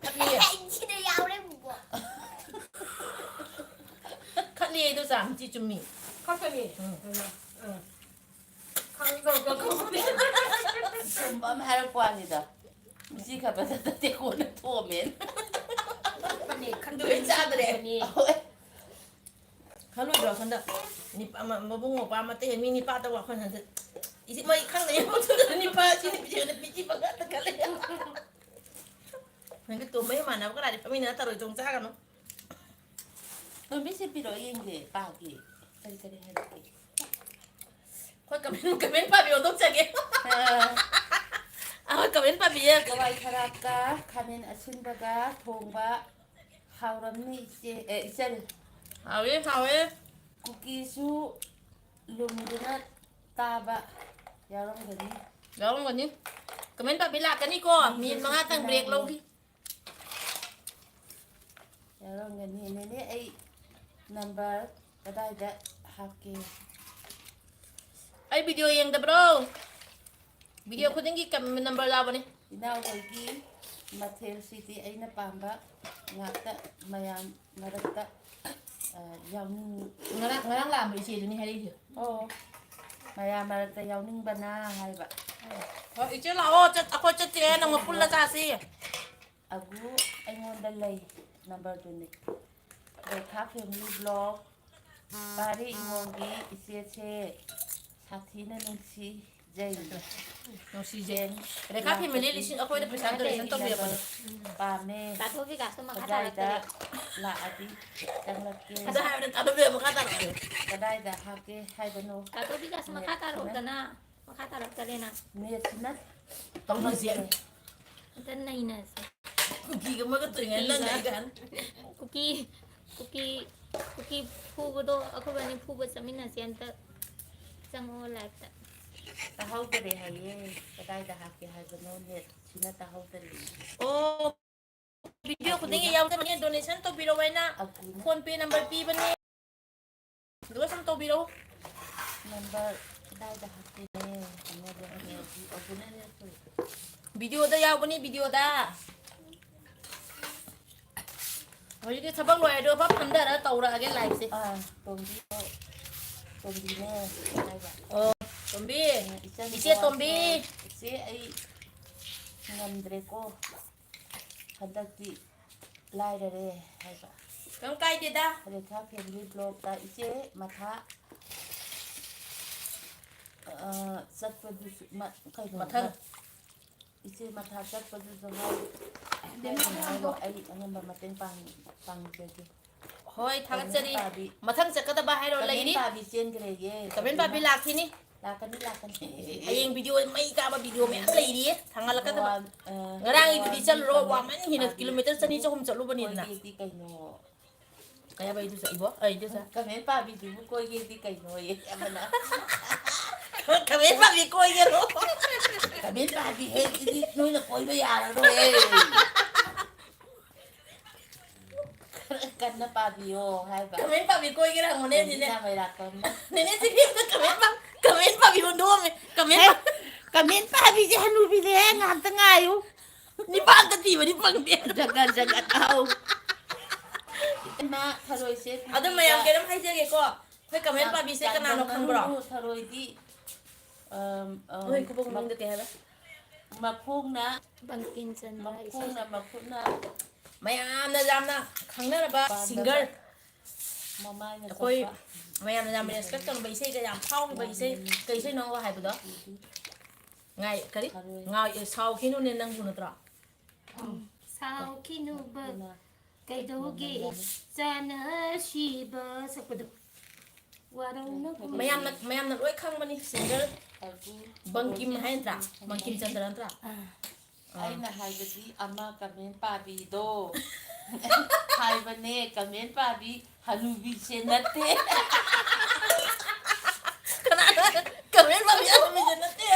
kat ni 진짜 야오래 보고. kat ni tu sam ji chum mi เขาจะมีข้างเราก็เขาเนี่ย 좀 하는 거 아니다. 무지가 받았다 대고는 도면. ปันนี้ขั้น ดูเป็นชาติเลย นี้ เขาลุยดอกคนเด้อนี่มาบุ้งปลามาเตะมีนี่ป้าตะวันคนนั้นอีสิมาอีกครั้งไหนมาถึงนี่ป้าชิ้นไปเจอในปีจีบังกันตะกันเลยมันก็ตัวไม่มานะก็ได้ไม่นะตะลุยจงจ้ากันเนาะ 너 몇시 비로 이게 빠기. 그래 해볼게. ค่อยกับเป็นป้าบิวต้องใจเก็บเอากับเป็นป้าบิว 그와이 타라까 가면 아침바가 동바 하우람니 이제 เอาเว้ยเอาเว้ย 구기수 룸드나 따바 여러 가지 เดี๋ยวลงก่อนนี่กับเป็นป้าบิวลากันนี่ก็มีมาตั้งเบรกลงที่ 여러 가지 내내 이 넘버 그다이다 할게 ไอ้วิดีโอยังเด้อบรวิดีโอคุณยังกี่กับนัมเบอร์ลาวนี่ 이나오기 마테일 시티 아이나 밤바 ngata mayam marata yang งั้นลาบริษัทนี่ให้ได้เถอะ mayam marata yang bana hai ba เพราะอีเจ้าเราจะเอาคนจะเจนมาพูดละจ้าสิ agu ai ngon dalai number 2 ni rekha family blog pari ngongi isiache sathina nungsi jai น้องซีเจนเด็กข้าพี่ไม่เลี้ยลิชินเอาคนได้ไปสามตัวเลยฉันต้องเรียกมัน pame 나토비 가서 막 하다 kadaida 그래. la adi janglake ถ้าจะให้มันเอาตัวเรียกมันก็ตัดเลย kadaida hake hai bano 나토비 가서 막 하다 그러잖아. 막 하다 그러잖아. ne sinat ต้องนอนเสียง 일단 나이나서. คุกกี้ก็มันก็ตื่นเงินเล่นกัน 쿠키 푸고도 아까 전에 푸고 서미나 시한테 장어 라이트. tahau tere haye kadaida hake hai bano ne sinat tahau tere โอ้วิดีโอคุณยังยาวแต่มันเนี่ยโดเนชั่นตัวบิโลไว้นะ agu คนปีนัมเบอร์ปีบันเนี่ยหรือว่าซัมตัวบิโล number kadaida hake ne ne ne agu ne ne วิดีโอได้ยาววันนี้วิดีโอได้เฮ้ยที่ทับบังรวยดูพับพันเดอร์แล้วตัวระเกนไลฟ์สิ tombi ne kadaida โอ้ตอมบี้อีเจี๊ยตอมบี้ ise ai ngamdre ko hadaki lairare hai ba กังไก่ดีด้า rekha family blog ta ise matha satpadu ma kai Matha. ise matha satpadu zama ai angamba mateng pang je เฮ้ยทักจะดีมาทั้งจะกระตาบ้าให้เราเลยนี่ pa bi chen gre ye กับเป็นบาบิลากที่นี่ lakani ไอ้ยังวิดีโอไม่กล้ามาวิดีโอไม่อะไรดีทางอะไรก็ตา eh งานอีวิดีโอจะรอว่ามันหินกิโลเมตรสนิทจะคงจะรู้บันนี่นะ di kai no ก็ยังไปดูสิอีบ่เอ้ยดูสิ kamen pa bi du ko ye di kai no ye amana กับเป็นบาบิโกยกันรู้ kamen pa bi he di no na koi ba ya ro ye kan na pa bi yo hai ba กับเป็นบาบิโกยกันทั้งหมดเนี่ยที ni เนี่ย na mai la kon เนี่ยสิพี่ก็กับเป็นบาบิคนดูมั้ยกับเป็น kamen pa bi je hanu bi le ngam ta ngayu นี่บ้านกันตีวันนี้ฟังเดียว jagan au ma tharoi se เอาทำไมเอาแกน้ำให้เจ๊แกก็ให้กับเป็นบาบิเซกันนานเราคันบ่หรอ tharoi di เฮ้ยกูบอกมึงจะแกไหม ma khung na 방kin전 ma 라이트. khung na ma khung na ไม่อามนะจำนะครั้งนั้นบ้าซิงเกิล ma mai na คุยไม่อามนะจำไม่ได้สกัดกันใบเซ่ก็ยามเข้าใบเซ่ก็ใช่น้องว่าหายไปแล้วไงกะดิเงาเสาขี้นู่นเนี่ยนั่งอยู่นะตรา 사오키누버 가이도기 자나 시버 sakpadu. Warung ไม่อามนะด้วยข้างมันนี่ซิงเกิล agu บังกิมให้ตราบังกิมจันทรันตรา ai na hai di ama kamen pa bi do ꯍꯥꯏꯕꯅꯦ ꯀꯃꯦꯟ ꯄꯥꯕꯤ ꯍꯅꯨꯕꯤꯁꯦ ꯅꯠꯇꯦ ꯀꯅꯥꯅ ꯀꯃꯦꯟ ꯄꯥꯕꯤ ꯍꯅꯨꯕꯤꯁꯦ ꯅꯠꯇꯦ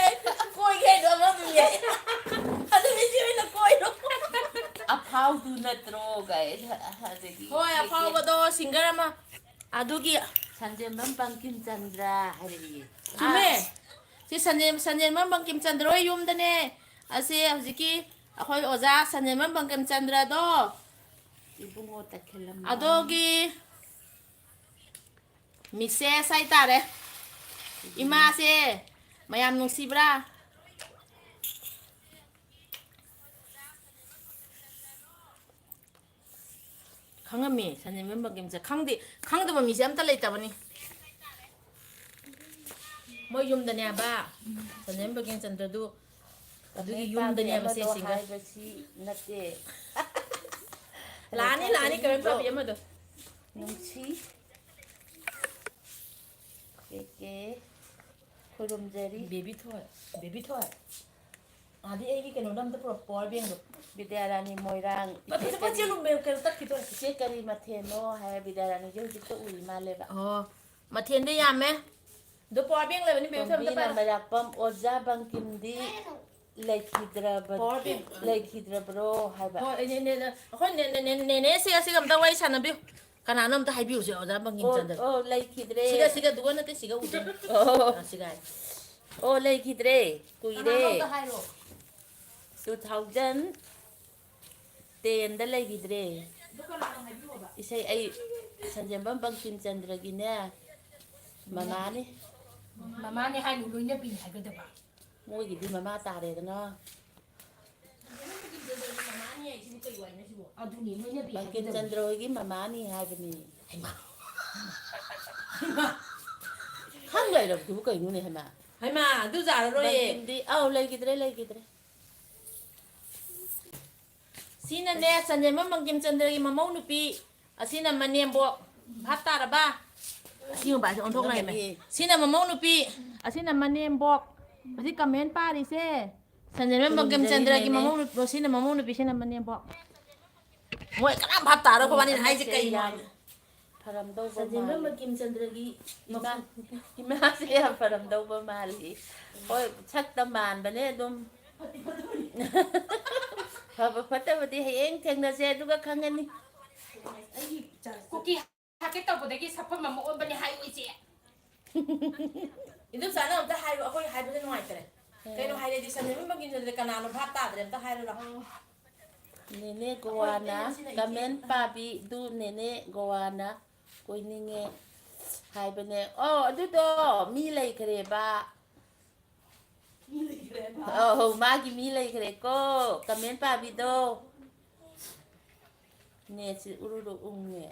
ꯀꯣꯏꯒꯦ ꯍꯥꯏꯗꯣ ꯑꯃꯗꯨ ꯌꯥꯏ ꯍꯅꯨꯕꯤꯁꯤ ꯑꯣꯏꯅ ꯀꯣꯏꯔꯣ ꯑꯐꯥꯎꯗꯨ ꯅꯠꯇ꯭ꯔꯣ ꯒꯥꯏ ꯑꯗꯒꯤ ꯍꯣꯏ ꯑꯐꯥꯎꯕꯗꯣ ꯁꯤꯡꯒꯔ ꯑꯃ ꯑꯗꯨꯒꯤ ꯁꯟꯖꯦꯝꯕꯝ ꯕꯪꯀꯤꯝ ꯆꯟꯗ꯭ꯔ ꯍꯥꯏꯔꯛꯏ ꯆꯨꯝꯃꯦ ꯁꯤ ꯁꯟꯖꯦꯟꯕꯝ ꯕꯪꯀꯤꯝ ꯆꯟꯗ꯭ꯔ ꯍꯣꯏ ꯌꯨꯝꯗꯅꯦ ꯑꯁꯤ ꯍꯧꯖꯤꯛꯀꯤ ꯑꯩꯈꯣꯏ ꯑꯣꯖꯥ ꯁꯟꯖꯦꯟꯕꯝ ꯕꯪꯀꯤꯝ ꯆꯟꯗ꯭ꯔꯗꯣ ꯏꯕꯨꯡꯉꯣ ꯇꯈꯦꯜꯂꯝ ꯑꯗꯨꯒꯤ ꯃꯤꯁꯦꯁ ꯍꯥꯏꯇꯥꯔꯦ ꯏꯃꯥꯁꯦ ꯃꯌꯥꯝ ꯅꯨꯡꯁꯤꯕ꯭ꯔꯥ ꯈꯪꯉꯝꯃꯤ ꯁꯟꯖꯦꯟꯕꯝ ꯕꯪꯀꯤꯝꯁꯦ ꯈꯪꯗꯕ ꯃꯤꯁꯦ ꯑꯝꯇ ꯂꯩꯇꯕꯅꯤ ꯃꯣꯏ ꯌꯨꯝꯗꯅꯦꯕ ꯁꯟꯖꯦꯟꯕꯝ ꯕꯪꯀꯤꯝ ꯆꯟꯗ꯭ꯔꯗꯨ ꯑꯗꯨꯒꯤ ꯌꯨꯝꯗꯅꯦꯕ ꯁꯤ ꯁꯤꯡꯒꯔ ꯍꯥꯏꯕꯁꯤ ꯅꯠꯇꯦ ꯂꯥꯛꯑꯅꯤ ꯀꯃꯦꯟ ꯄꯥꯕꯤ ꯑꯃꯗꯣ ꯅꯨꯡꯁꯤ ꯀꯦ ꯈꯨꯔꯨꯝꯖꯔꯤ ꯕꯦꯕꯤ ꯊꯣꯏ ꯑꯗꯤ ꯑꯩꯒꯤ ꯀꯩꯅꯣꯗ ꯑꯝꯇ ꯄꯨꯔꯛꯄ ꯄꯋꯥꯔ ꯕꯦꯡꯗꯣ ꯕꯤꯗ꯭ꯌꯥꯔꯥꯅꯤ ꯃꯣꯏꯔꯥꯡ ꯀꯩꯅꯣ ꯇꯠꯈꯤꯗꯣꯔꯦ ꯏꯆꯦ ꯀꯔꯤ ꯃꯊꯦꯜꯅꯣ ꯍꯥꯏ ꯕꯤꯗ꯭ꯌꯥꯔꯥꯅꯤꯁꯦ ꯍꯧꯖꯤꯛꯇ ꯎꯔꯤ ꯃꯥꯜꯂꯦꯕ ꯑꯣ ꯃꯊꯦꯜꯗꯤ ꯌꯥꯝꯃꯦ ꯑꯗꯣ ꯄꯋꯥꯔ ꯕꯦꯡ ꯂꯩꯕꯅꯤ ꯕꯦꯕꯤ ꯊꯣꯏ ꯑꯝꯇ ꯇꯣꯝꯕꯤꯅ ꯄꯥꯏꯔꯣ ꯃꯩꯔꯥꯛꯄꯝ ꯑꯣꯖꯥ ꯕꯪꯀꯤꯝꯗꯤ ꯄꯋꯥꯔ ꯕꯦꯡ ꯂꯩꯈꯤꯗ꯭ꯔꯕ꯭ꯔꯣ ꯍꯥꯏꯕ ꯍꯣꯏ ꯑꯩꯈꯣꯏ ꯅꯦꯅꯦꯁꯦ ꯑꯁꯤꯒ ꯑꯝꯇ ꯋꯥꯔꯤ ꯁꯥꯟꯅꯕꯤꯌꯨ ꯀꯅꯥꯅꯣ ꯑꯝꯇ ꯍꯥꯏꯕꯤꯌꯨꯁꯦ ꯑꯣꯖꯥ ꯕꯪꯀꯤꯝ ꯆꯟꯗ꯭ꯔ ꯑꯣ ꯂꯩꯈꯤꯗ꯭ꯔꯦ ꯁꯤꯒ ꯗꯨꯒ ꯅꯠꯇꯦ ꯁꯤꯒ ꯎꯗꯣꯏꯅꯤ ꯁꯤꯒ ꯍꯥꯏ ꯑꯣ ꯂꯩꯈꯤꯗ꯭ꯔꯦ ꯀꯅꯥꯅꯣ ꯑꯝꯇ ꯀꯨꯏꯔꯦ ꯍꯥꯏꯔꯣ 2010ꯗ ꯂꯩꯈꯤꯗ꯭ꯔꯦ ꯑꯗꯨ ꯀꯅꯥꯅꯣ ꯍꯥꯏꯕꯤꯌꯣꯕ ꯏꯁꯩ ꯑꯩ ꯁꯟꯖꯦꯝꯕꯝ ꯕꯪꯀꯤꯝ ꯆꯟꯗ꯭ꯔꯒꯤꯅꯦ ꯃꯃꯥꯅꯤ ꯃꯃꯥꯅꯦ ꯍꯥꯏꯅꯨ ꯂꯣꯏꯅꯕꯤꯅꯤ ꯍꯥꯏꯒꯗꯕ ꯃꯣꯏꯒꯤꯗꯤ ꯃꯃꯥ ꯇꯥꯔꯦꯗꯅ ꯃꯃꯥꯅꯤ ꯍꯥꯏꯁꯤꯕꯨ ꯀꯩ ꯋꯥꯔꯤꯅꯣ ꯁꯤꯕꯨ ꯑꯗꯨꯅꯤ ꯂꯣꯏꯅꯕꯤ ꯕꯪꯀꯤꯝ ꯍꯥꯏꯒꯗꯕ ꯆꯟꯗ꯭ꯔ ꯍꯣꯏꯒꯤ ꯃꯃꯥꯅꯤ ꯍꯥꯏꯕꯅꯤ ꯈꯪ ꯂꯩꯔꯕꯗꯨꯕꯨ ꯀꯩꯅꯣꯅꯦ ꯍꯩꯃꯥ ꯍꯩꯃꯥ ꯑꯗꯨ ꯌꯥꯔꯔꯣꯏꯌꯦ ꯕꯪꯀꯤꯝꯗꯤ ꯂꯩꯈꯤꯗ꯭ꯔꯦ ꯁꯤꯅꯅꯦ ꯁꯟꯖꯦꯟꯕꯝ ꯕꯪꯀꯤꯝ ꯆꯟꯗ꯭ꯔꯒꯤ ꯃꯃꯧ ꯅꯨꯄꯤ ꯑꯁꯤꯅ ꯃꯅꯦꯝꯕꯣꯛ ꯚꯥꯞ ꯇꯥꯔꯕ ꯑꯁꯤ ꯃꯄꯥꯁꯦ ꯑꯣꯟꯊꯣꯛꯅꯩꯃꯦ ꯁꯤꯅ ꯃꯃꯧ ꯅꯨꯄꯤ ꯑꯁꯤꯅ ꯃꯅꯦꯝꯕꯣꯛ ꯑꯁꯤ ꯀꯃꯦꯟ ꯄꯥꯔꯤꯁꯦ ꯁꯟꯖꯦꯟꯕꯝ ꯕꯪꯀꯤꯝ ꯆꯟꯗ꯭ꯔꯒꯤ ꯈꯨꯔꯨꯝꯖꯔꯤꯅꯦꯅꯦ ꯃꯃꯧ ꯅꯨꯄꯤ ꯁꯤꯅ ꯃꯃꯧ ꯅꯨꯄꯤ ꯁꯤꯅ ꯃꯅꯦꯝꯕꯣꯛ ꯃꯣꯏ ꯀꯅꯥꯝ ꯚꯥꯞ ꯇꯥꯔꯈꯣꯕꯥꯅꯤꯅ ꯍꯥꯏꯁꯦ ꯀꯩꯅꯣ ꯌꯥꯝ ꯍꯥꯏꯕ ꯐꯔꯝꯗꯧꯕ ꯁꯟꯖꯦꯟꯕꯝ ꯃꯥꯜꯂꯤ ꯕꯪꯀꯤꯝ ꯆꯟꯗ꯭ꯔꯒꯤ ꯏꯃꯥꯁꯦ ꯌꯥꯝ ꯐꯔꯝꯗꯧꯕ ꯃꯥꯜꯂꯤ ꯍꯣꯏ ꯁꯛꯇ ꯃꯥꯟꯕꯅꯦ ꯑꯗꯨꯝ ꯐꯕ ꯐꯠꯇꯕꯗꯤ ꯍꯌꯦꯡ ꯊꯦꯡꯅꯁꯦ ꯑꯗꯨꯒ ꯈꯪꯒꯅꯤ ꯑꯩꯒꯤ ꯀꯨꯀꯤ ꯍꯥꯀꯦ ꯇꯧꯕꯗꯒꯤ ꯁꯛꯐꯝ ꯑꯃ ꯑꯣꯟꯕꯅꯦ ꯍꯥꯏꯌꯨ ꯏꯆꯦ ꯏꯗꯨꯝꯆꯥꯅ ꯑꯝꯇ ꯍꯥꯏꯔꯣ ꯑꯩꯈꯣꯏ ꯍꯥꯏꯕꯁꯦ ꯅꯨꯡꯉꯥꯏꯇ꯭ꯔꯦ ꯀꯩꯅꯣ ꯍꯥꯏꯔꯗꯤ ꯁꯟꯖꯦꯟꯕꯝ ꯕꯪꯀꯤꯝ ꯆꯟꯗ꯭ꯔ ꯀꯅꯥꯅꯣ ꯚꯥꯞ ꯇꯥꯗ꯭ꯔꯦ ꯑꯝꯇ ꯍꯥꯏꯔꯣ ꯅꯦꯅꯦ ꯒꯣꯋꯥꯅ ꯀꯃꯦꯟ ꯄꯥꯕꯤꯗꯨ ꯅꯦꯅꯦ ꯒꯣꯋꯥꯅ ꯀꯣꯏꯅꯤꯡꯉꯦ ꯍꯥꯏꯕꯅꯦ ꯑꯗꯨꯗꯣ ꯃꯤ ꯂꯩꯈ꯭ꯔꯦꯕ ꯃꯥꯒꯤ ꯃꯤ ꯂꯩꯈ꯭ꯔꯦꯀꯣ ꯀꯃꯦꯟ ꯄꯥꯕꯤꯗꯣ ꯅꯦꯠꯁꯤ ꯎꯔꯨꯔꯨ ꯎꯪꯉꯦ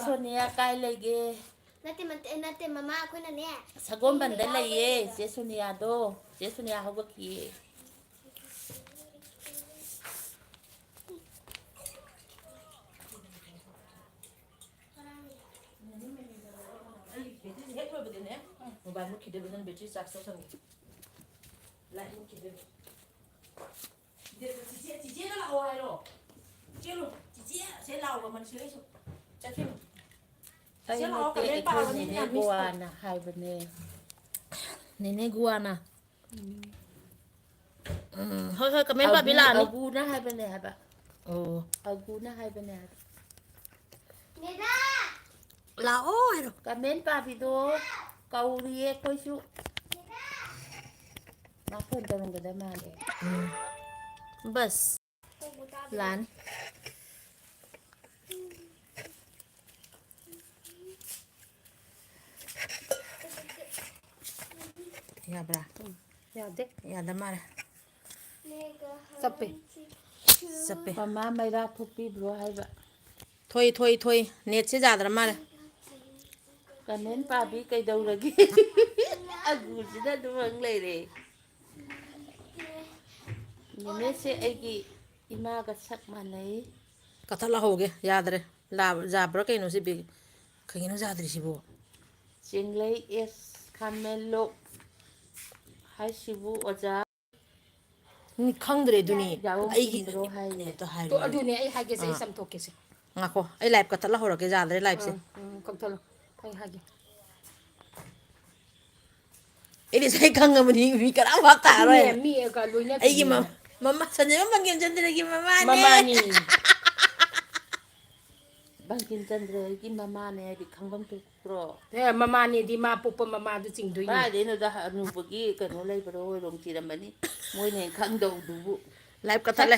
ꯁꯣꯅꯤꯌꯥ ꯀꯥꯏ ꯂꯩꯒꯦ ꯅꯠꯇꯦ ꯃꯃꯥ ꯑꯩꯈꯣꯏꯅꯅꯦ ꯁꯒꯣꯜꯕꯟꯗ ꯂꯩꯌꯦ ꯆꯦ ꯁꯣꯅꯤꯌꯥꯗꯣ ꯆꯦ ꯁꯣꯅꯤꯌꯥ ꯍꯧꯒꯠꯈꯤꯌꯦ ꯑꯩ ꯕꯦꯇ꯭ꯔꯤꯁꯦ ꯍꯦꯛ ꯂꯣꯏꯕꯗꯅꯦ ꯃꯣꯕꯥꯏꯜ ꯃꯨꯠꯈꯤꯗꯣꯏꯕ ꯑꯗꯨꯅ ꯕꯦꯇ꯭ꯔꯤ ꯆꯥꯔꯖ ꯇꯧꯁꯟꯒꯦ ꯂꯥꯏꯠ ꯃꯨꯠꯈꯤꯗꯣꯏꯕ ꯆꯤꯆꯦꯗ ꯂꯥꯛꯑꯣ ꯍꯥꯏꯔꯣ ꯆꯦꯜꯂꯨ ꯆꯤꯆꯦ ꯁꯦ ꯂꯥꯎꯕ ꯃꯟꯁꯤꯔꯩꯁꯨ ꯆꯠꯈꯤꯅꯨ ꯑꯩ ꯆꯤꯆꯦ ꯂꯥꯛꯑꯣ ꯅꯠꯇꯦ ꯀꯃꯦꯟ ꯑꯩꯈꯣꯏ ꯄꯥꯕꯅꯤ ꯅꯦꯅꯦ ꯌꯥꯝ ꯃꯤꯁ ꯇꯧ ꯒꯣꯋꯥꯅ ꯍꯥꯏꯕꯅꯦ ꯅꯦꯅꯦ ꯒꯨꯋꯥꯅ ꯍꯣꯏ ꯍꯣꯏ ꯀꯃꯦꯟ ꯄꯥꯕꯤ ꯂꯥꯛꯑꯅꯤ ꯑꯒꯨꯅ ꯍꯥꯏꯕꯅꯦ ꯍꯥꯏꯕ ꯑꯣ ꯑꯒꯨꯅ ꯍꯥꯏꯕꯅꯦ ꯍꯥꯏꯕ ꯂꯥꯛꯑꯣ ꯍꯥꯏꯔꯣ ꯀꯃꯦꯟ ꯄꯥꯕꯤꯗꯣ ꯀꯧꯔꯤꯌꯦ ꯑꯩꯈꯣꯏꯁꯨ ꯃꯥ ꯐꯣꯟ ꯇꯧꯔꯝꯒꯗꯕ ꯃꯥꯜꯂꯦ बस लान याब्रा ꯌꯥꯗꯦ यादा मारे ꯆꯞꯄꯦ सप्पे ꯃꯃꯥ ꯃꯩꯔꯥ ꯊꯣꯛꯄꯤꯕ꯭ꯔꯣ ꯍꯥꯏꯕ थोई नेट से ज्यादा मारे ꯀꯃꯦꯟ ꯄꯥꯕꯤ ꯀꯩꯗꯧꯔꯒꯦ ꯑꯒꯨꯁꯤꯗ ꯑꯗꯨꯝ ꯍꯪ ꯂꯩꯔꯦ ꯅꯦꯅꯦꯁꯦ ꯑꯩꯒꯤ ꯏꯃꯥꯒ ꯁꯛ ꯃꯥꯟꯅꯩ कथा लाहोगे याद रे ला जाब्रा कहीं से भी कहीं ना जादरी सी वो ꯆꯤꯡꯂꯩ ꯑꯦꯁ ꯈꯥꯃꯦꯟꯂꯣꯛ ꯍꯥꯏꯁꯤꯕꯨ ꯑꯣꯖꯥ นี่ꯈꯪꯗ꯭ꯔꯦ ꯑꯗꯨꯅꯤ ꯑꯩꯒꯤ ꯌꯥꯎꯕ꯭ꯔꯣ ꯍꯥꯏꯅꯦ ꯇꯣ ꯍꯥꯏꯔꯣ ตัวดูเนี่ยไอ้ฮาเกสไอ้ซัมโตเกส ꯉꯥꯈꯣ ꯑꯩ ꯂꯥꯏꯚ ꯀꯠꯊꯠꯂ ꯍꯧꯔꯛꯀꯦ ꯌꯥꯗ꯭ꯔꯦ ꯂꯥꯏꯚꯁꯦ คำทลไอ้ฮาเก ꯑꯩꯗꯤ ꯉꯁꯥꯏ ꯈꯪꯉꯕꯅꯤ ꯃꯤ ꯀꯅꯥꯝ ꯚꯥꯞ ꯇꯥꯔꯣꯏ มีก็ลุยเนี่ย ꯑꯩꯒꯤ ꯃꯃꯥ ꯁꯟꯖꯦꯝꯕꯝ ꯕꯪꯒꯦꯝꯆꯟꯗ꯭ꯔꯒꯤ ꯃꯃꯥꯅꯦ มามานี่ ꯕꯪꯀꯤꯝ ꯆꯟꯗ꯭ꯔꯒꯤ ꯃꯃꯥꯅꯦ ꯍꯥꯏꯗꯤ ꯈꯪꯐꯝ ꯊꯣꯛꯄ꯭ꯔꯣ มามานี่ดีมาปุปมามาดูจริงด้วยนี่ ꯀꯥꯏꯗꯩꯅꯣꯗ ꯑꯅꯨꯕꯒꯤ ꯀꯩꯅꯣ ꯂꯩꯕ꯭ꯔꯣ ꯍꯣꯏꯔꯣꯡ ꯊꯤꯔꯝꯃꯅꯤ ꯃꯣꯏꯅ ꯍꯦꯟꯅ ꯈꯪꯗꯧꯗꯨꯕꯨ ꯂꯥꯏꯚ ꯀꯠꯊꯠꯂꯦ